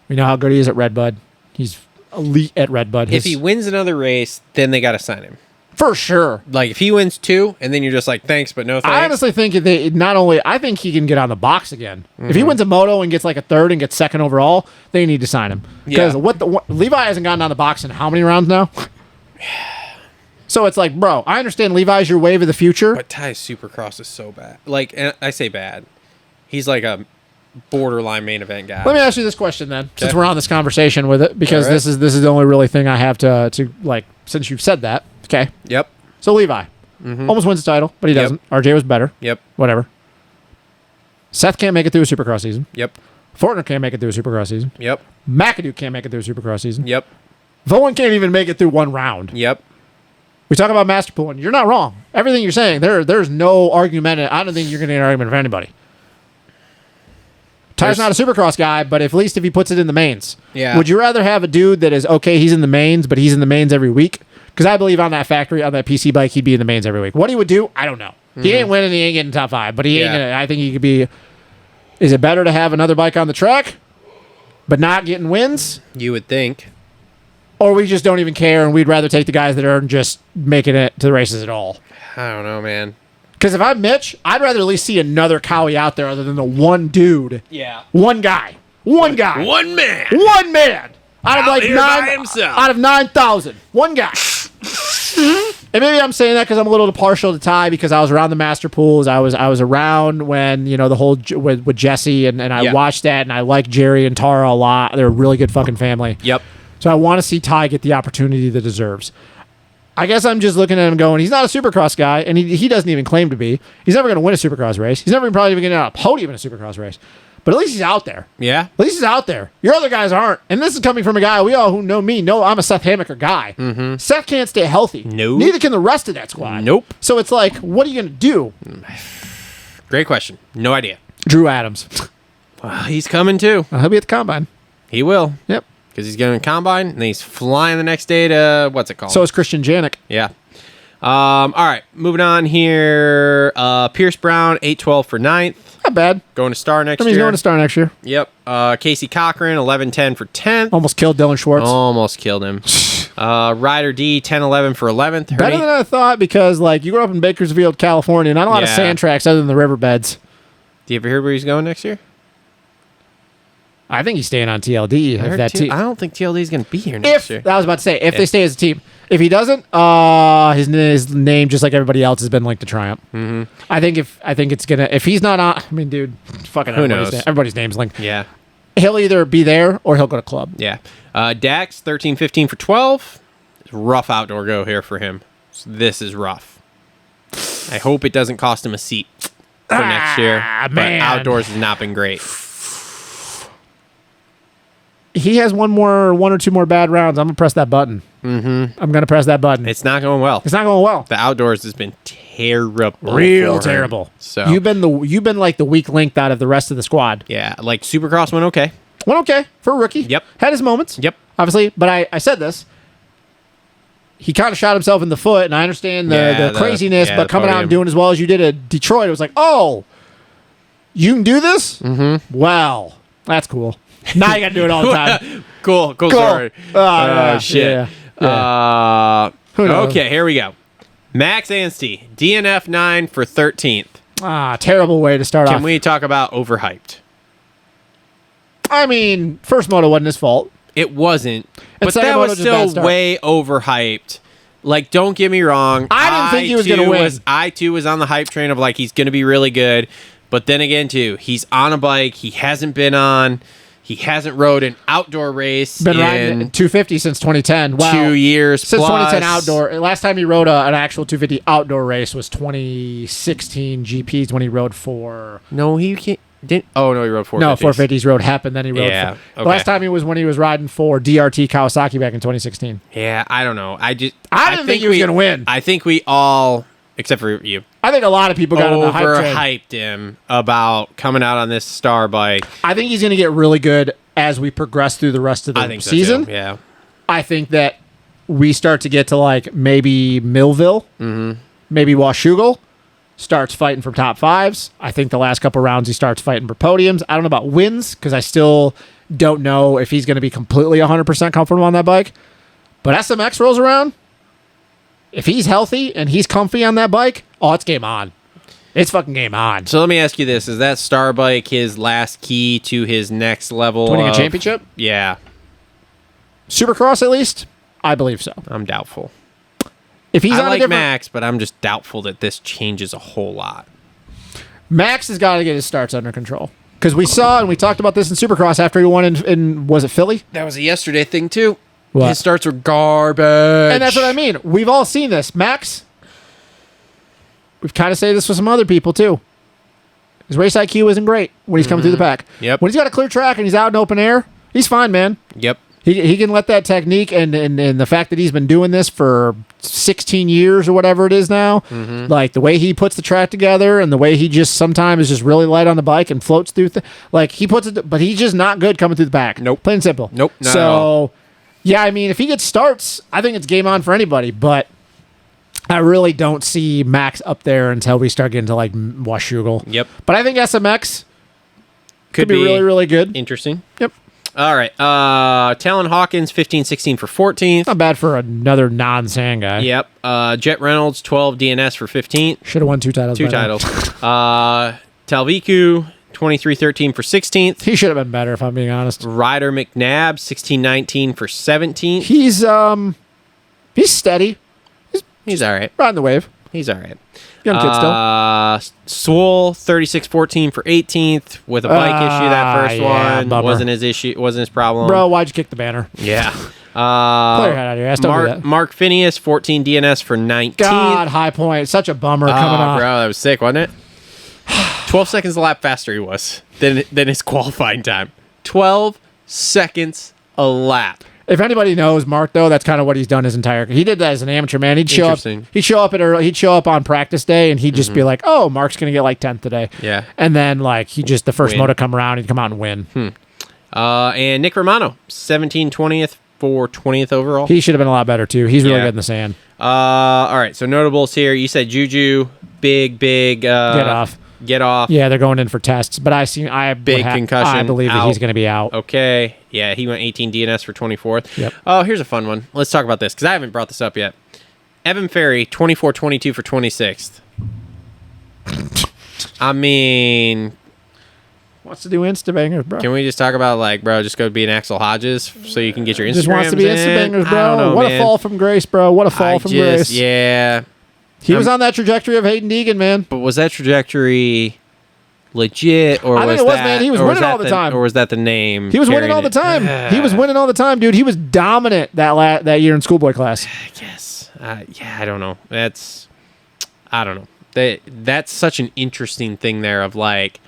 We know how good he is at Redbud. He's elite at Redbud. If he wins another race, then they got to sign him. For sure. Like, if he wins 2, and then you're just like, thanks, but no thanks. I honestly think I think he can get on the box again. If he wins a moto and gets like a third and gets second overall, they need to sign him. Because Levi hasn't gotten on the box in how many rounds now? So it's like, bro, I understand Levi's your wave of the future. But Ty's Supercross is so bad. Like, and I say bad. He's like a borderline main event guy. Let me ask you this question then, since we're on this conversation with it, because All right. this is the only really thing I have to like, since you've said that. Okay. Yep. So Levi almost wins the title, but he doesn't. RJ was better. Yep. Whatever. Seth can't make it through a Supercross season. Yep. Fortner can't make it through a Supercross season. Yep. McAdoo can't make it through a Supercross season. Yep. Volan can't even make it through one round. Yep. We talk about Masterpool, and you're not wrong. Everything you're saying, there's no argument. I don't think you're going to get an argument from anybody. Ty's not a Supercross guy, but at least if he puts it in the mains. Yeah. Would you rather have a dude that is, okay, he's in the mains, but he's in the mains every week? Because I believe on that factory, on that PC bike, he'd be in the mains every week. What he would do, I don't know. He ain't winning, he ain't getting top 5, but he ain't gonna, I think he could be. Is it better to have another bike on the track, but not getting wins? You would think. Or we just don't even care, and we'd rather take the guys that aren't just making it to the races at all? I don't know, man. Because if I'm Mitch, I'd rather at least see another Cowie out there other than the one dude. Yeah. One guy. One guy. One man. One man. Out of like here by himself. Out of 9,000. One guy. And maybe I'm saying that because I'm a little partial to Ty because I was around the master pools. I was around when, you know, the whole with Jesse and I watched that and I like Jerry and Tara a lot. They're a really good fucking family. Yep. So I want to see Ty get the opportunity that deserves. I guess I'm just looking at him going, he's not a Supercross guy, and he doesn't even claim to be. He's never going to win a Supercross race. He's never probably even going to get on a podium in a Supercross race. But at least he's out there. Yeah. At least he's out there. Your other guys aren't. And this is coming from a guy, we all who know me know I'm a Seth Hammaker guy. Mm-hmm. Seth can't stay healthy. No. Neither can the rest of that squad. Nope. So it's like, what are you going to do? Great question. No idea. Drew Adams. Well, he's coming too. He'll be at the combine. He will. Yep. Because he's going to combine, and then he's flying the next day to, what's it called? So is Christian Janik. Yeah. All right, moving on here. Pierce Brown, 8-12 for 9th. Not bad. Going to Star next year. He's going to Star next year. Yep. Casey Cochran, 11-10 for 10th. Almost killed Dylan Schwartz. Almost killed him. Ryder D, 10-11 for 11th. Better than I thought because, like, you grew up in Bakersfield, California. Not a lot of sand tracks other than the riverbeds. Do you ever hear where he's going next year? I think he's staying on TLD. I don't think TLD is going to be here next year. I was about to say, if they stay as a team. If he doesn't, his name, just like everybody else, has been linked to Triumph. Mm-hmm. I think it's gonna. If he's not on, I mean, dude, fucking who knows? Everybody's name's linked. Yeah, he'll either be there or he'll go to club. Yeah. Dax 13-15 for 12. Rough outdoor go here for him. So this is rough. I hope it doesn't cost him a seat for next year. Man. But outdoors has not been great. He has one or two more bad rounds. I'm gonna press that button. Mm-hmm. I'm gonna press that button. It's not going well. It's not going well. The outdoors has been terrible. Real terrible. So you've been like the weak link out of the rest of the squad. Yeah, like Supercross went okay. Went okay for a rookie. Yep. Had his moments. Yep. Obviously, but I said this. He kind of shot himself in the foot, and I understand the craziness, but coming out and doing as well as you did at Detroit, it was like, oh, you can do this? Mm-hmm. Wow. That's cool. Now you got to do it all the time. Cool story. Shit. Yeah. Okay, here we go. Max Anstey, DNF 9 for 13th. Terrible way to start off. Can we talk about overhyped? I mean, first moto wasn't his fault. It wasn't. But second that moto was just bad still start. way overhyped. Like, don't get me wrong. I didn't think he was going to win. I, too, was on the hype train of, like, he's going to be really good. But then again, too, he's on a bike he hasn't been on. He hasn't rode an outdoor race Been riding 250 since 2010. Wow. 2 years since plus. 2010 outdoor. Last time he rode an actual 250 outdoor race was 2016 GPs when he rode for. No, he can't. Didn't. Oh no, he rode 450s. No, 450s rode Hep, and then he rode. Yeah, The last time he was when he was riding for DRT Kawasaki back in 2016. Yeah, I don't know. I didn't think he was going to win. I think we all, except for you, I think a lot of people got on the hype train. Overhyped him about coming out on this star bike. I think he's going to get really good as we progress through the rest of the season. So too. Yeah. I think that we start to get to like maybe Millville, maybe Washougal starts fighting for top fives. I think the last couple rounds he starts fighting for podiums. I don't know about wins because I still don't know if he's going to be completely 100% comfortable on that bike. But SMX rolls around. If he's healthy and he's comfy on that bike, it's game on. It's fucking game on. So let me ask you this. Is that star bike his last key to his next level? Winning a championship? Yeah. Supercross, at least? I believe so. I'm doubtful. If he's I on like a different... Max, but I'm just doubtful that this changes a whole lot. Max has got to get his starts under control. Because we saw, and we talked about this in Supercross after he won in was it Philly? That was a yesterday thing, too. What? His starts were garbage. And that's what I mean. We've all seen this. Max, we've kind of said this with some other people, too. His race IQ isn't great when he's coming through the pack. Yep. When he's got a clear track and he's out in open air, he's fine, man. Yep. He can let that technique and the fact that he's been doing this for 16 years or whatever it is now, like the way he puts the track together and the way he just sometimes is just really light on the bike and floats through, like he puts it, but he's just not good coming through the pack. Nope. Plain and simple. Nope. Not at all. Yeah, I mean, if he gets starts, I think it's game on for anybody, but I really don't see Max up there until we start getting to like Washougal. Yep. But I think SMX Could be really, really good. Interesting. Yep. All right. Talon Hawkins, 15-16 for 14th. Not bad for another non-sand guy. Yep. Jet Reynolds, 12 DNS for 15th. Should have won 2 titles. Two titles. Talviku, 23-13 for 16th. He should have been better, if I'm being honest. Ryder McNabb, 16-19 for 17th. He's steady. He's all right. Riding the wave. He's all right. Young kid still. Swole, 36-14 for 18th with a bike issue that first one. Bummer. Wasn't his issue. Wasn't his problem. Bro, why'd you kick the banner? Yeah. Pull your head out of here. I still do that. Mark Phineas, 14 DNS for 19th. God, high point. Such a bummer coming off. Bro, that was sick, wasn't it? 12 seconds a lap faster he was than his qualifying time. 12 seconds a lap. If anybody knows Mark, though, that's kind of what he's done his entire. He did that as an amateur, man. He'd show up. He'd show up on practice day, and he'd just be like, "Oh, Mark's gonna get like 10th today." Yeah. And then like the first moto come around, he'd come out and win. And Nick Romano, 17-20th 24, 20th overall. He should have been a lot better, too. He's really Yeah. good in the sand. All right, so notables here. You said Juju, big. Get off. Get off. Yeah, they're going in for tests, but Big concussion, I believe that out. he's going to be out. Okay. Yeah, he went 18 DNS for 24th. Yep. Oh, here's a fun one. Let's talk about this because I haven't brought this up yet. Evan Ferry, 24-22 for 26th. I mean, Wants to do Insta bangers, bro. can we just talk about like, bro, just go be an Axel Hodges so you can get your Instagrams Just wants to be Insta in? bangers, I bro. don't know, What man. a fall from grace, bro. What a fall from grace. Yeah. He was on that trajectory of Hayden Deegan, man. But was that trajectory legit, or I think was it was, that, man. He was or winning all that the time. or was that the name? He was winning carrying all the it? time. He was winning all the time, dude. He was dominant that year in schoolboy class. I guess. Yeah, I don't know. I don't know. That's such an interesting thing there of like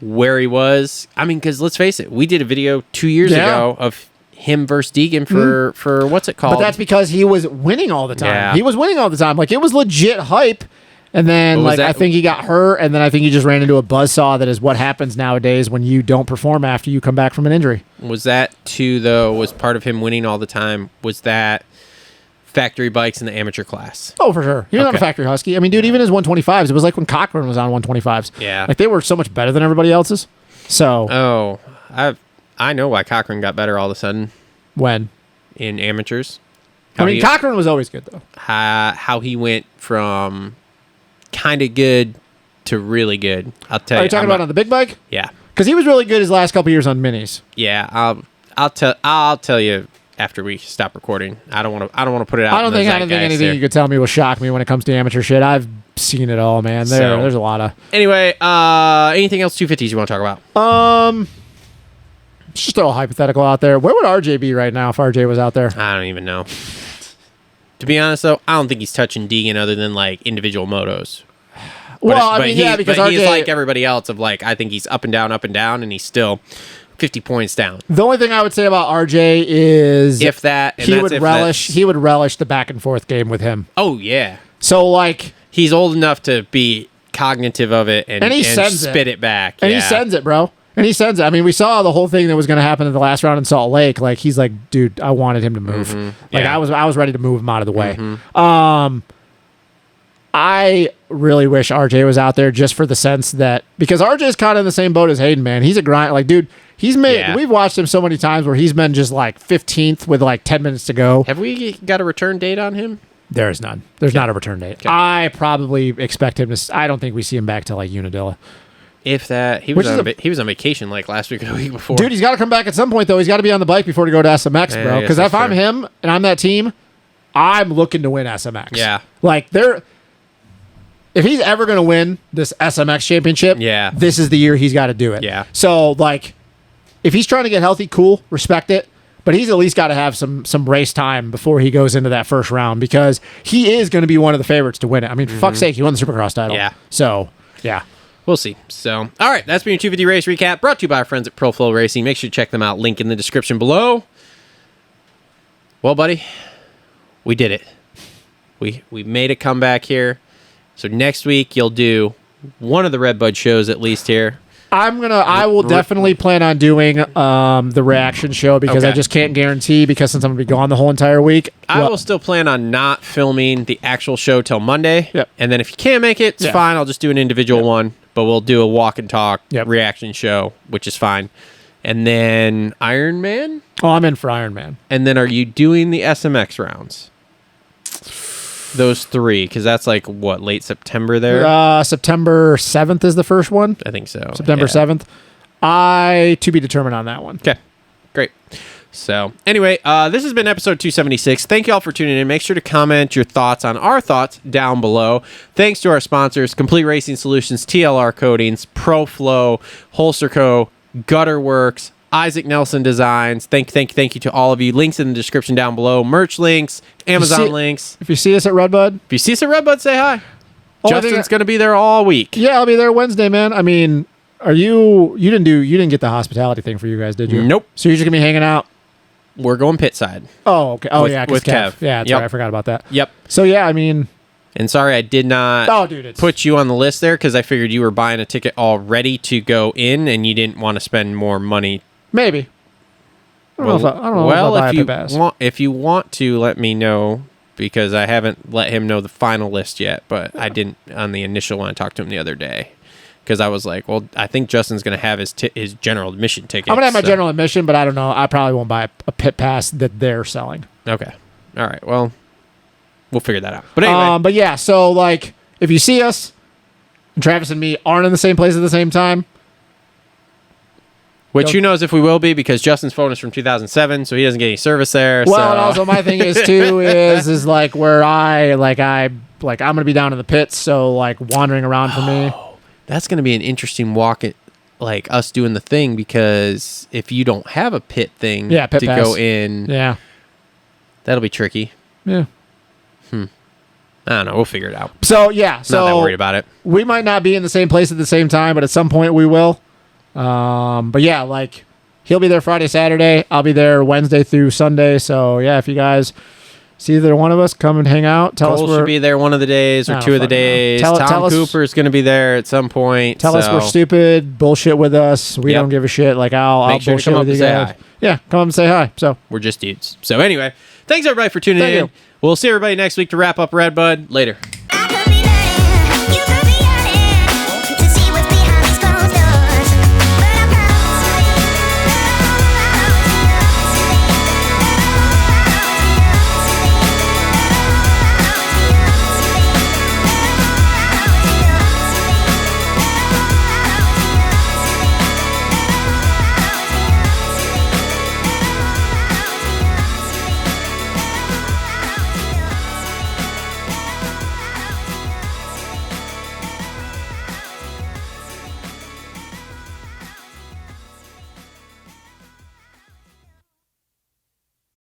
where he was. I mean, because let's face it, we did a video 2 years ago of him versus Deegan for what's it called? But that's because he was winning all the time. Yeah. He was winning all the time. Like, it was legit hype. And then, But was like, that- I think he got hurt, and then I think he just ran into a buzzsaw that is what happens nowadays when you don't perform after you come back from an injury. Was that too, though, was part of him winning all the time? Was that factory bikes in the amateur class? Oh, for sure. He was not a Okay. factory Husky. I mean, dude, even his 125s, it was like when Cochran was on 125s. Yeah. Like, they were so much better than everybody else's. So, Oh, I know why Cochran got better all of a sudden when? in amateurs. I mean, Cochran was always good, though. How he went from kind of good to really good. I'll tell you. Are you talking about on the big bike? Yeah, Because he was really good his last couple years on minis. yeah. I'll tell you after we stop recording. I don't want to put it out. I don't think anything you could tell me will shock me when it comes to amateur shit. I've seen it all, man. There's a lot of. Anyway, anything else 250s you want to talk about? Just throw a hypothetical out there. Where would RJ be right now if RJ was out there? I don't even know. To be honest, though, I don't think he's touching Deegan other than like individual motos. Well, I mean, yeah, because he's RJ like everybody else. Of like, I think he's up and down, and he's still 50 points down. The only thing I would say about RJ is If that, and he that's would if relish. that's- He would relish the back and forth game with him. Oh yeah, So like, he's old enough to be cognitive of it and he sends spit it back. and yeah. he sends it, bro. And he sends it. I mean, we saw the whole thing that was going to happen in the last round in Salt Lake. Like, he's like, dude, I wanted him to move. Like, Yeah. I was ready to move him out of the way. I really wish RJ was out there just for the sense that, because RJ's kind of in the same boat as Hayden, man. He's a grind. Like, dude, he's made. Yeah. We've watched him so many times where he's been just like 15th with like 10 minutes to go. Have we got a return date on him? There is none. There's not a return date. I probably expect him to. I don't think we see him back till like Unadilla. If that, he Which was is on he was on vacation like last week or the week before. Dude, he's got to come back at some point, though. He's got to be on the bike before to go to SMX, Yeah, I bro. guess Because that's if I'm fair. him and I'm that team, I'm looking to win SMX. Yeah. Like, if he's ever going to win this SMX championship, Yeah. this is the year he's got to do it. Yeah. So, like, if he's trying to get healthy, cool, respect it. But he's at least got to have some race time before he goes into that first round, because he is going to be one of the favorites to win it. I mean, for fuck's sake, he won the Supercross title. Yeah. So, yeah. We'll see. So, all right, that's been your 250 race recap brought to you by our friends at Flo Racing. Make sure to check them out. Link in the description below. Well, buddy, we did it. We made a comeback here. So next week you'll do one of the Redbud shows at least here. I will definitely plan on doing the reaction show, because I Okay. just can't guarantee, because since I'm going to be gone the whole entire week. I well, will still plan on not filming the actual show till Monday. Yep. And then if you can't make it, it's Yeah. fine. I'll just do an individual one, but we'll do a walk and talk Yep. reaction show, which is fine. And then Iron Man. Oh, I'm in for Iron Man. And then are you doing the SMX rounds? Those three, because that's like, what, late September there? September 7th is the first one. I think so. September Yeah. 7th. To be determined on that one. Okay, great. So anyway, this has been episode 276. Thank you all for tuning in. Make sure to comment your thoughts on our thoughts down below. Thanks to our sponsors, Complete Racing Solutions, TLR Coatings, ProFlow, Holster Co., Gutter Works, Isaac Nelson Designs. Thank you to all of you. Links in the description down below. Merch links, Amazon links. If you see us at Redbud, If you see us at Redbud, say hi. Only thing Justin's going to be there all week. yeah, I'll be there Wednesday, man. I mean, you didn't get the hospitality thing for you guys, did you? Nope. So you're just going to be hanging out? We're going pit side. Oh, okay. Oh, With- yeah, 'cause with Kev. Yeah, that's Yep. right. I forgot about that. Yep. So, yeah, I mean, And sorry, I did not oh, dude, it's put you on the list there because I figured you were buying a ticket already to go in and you didn't want to spend more money. maybe. I don't know if I buy a pit pass. If you want to, let me know, because I haven't let him know the final list yet, but I didn't on the initial one. I talked to him the other day. Because I was like, well, I think Justin's going to have his general admission ticket. I'm going to have my general admission, but I don't know. I probably won't buy a pit pass that they're selling. Okay. All right. Well, we'll figure that out. But anyway. But yeah, so like, if you see us, Travis and me aren't in the same place at the same time. Which who knows if we will be, because Justin's phone is from 2007, so he doesn't get any service there. Well, and also my thing is too is like where I'm going to be down in the pits, so like wandering around for me. That's going to be an interesting walk at like us doing the thing, because if you don't have a pit thing pit to pass. go in, that'll be tricky. Yeah. I don't know. We'll figure it out. So yeah, Not that worried about it. We might not be in the same place at the same time, but at some point we will. But yeah, like he'll be there Friday, Saturday. I'll be there Wednesday through Sunday. So yeah, if you guys see either one of us, come and hang out. Tell Cole us should be there one of the days or two of the days. Tom Cooper's going to be there at some point. Tell us we're stupid. Bullshit with us. We don't give a shit. Like I'll sure bullshit with you guys. Hi. Yeah, come up and say hi. So we're just dudes. So anyway, thanks everybody for tuning in. We'll see everybody next week to wrap up Redbud. Later.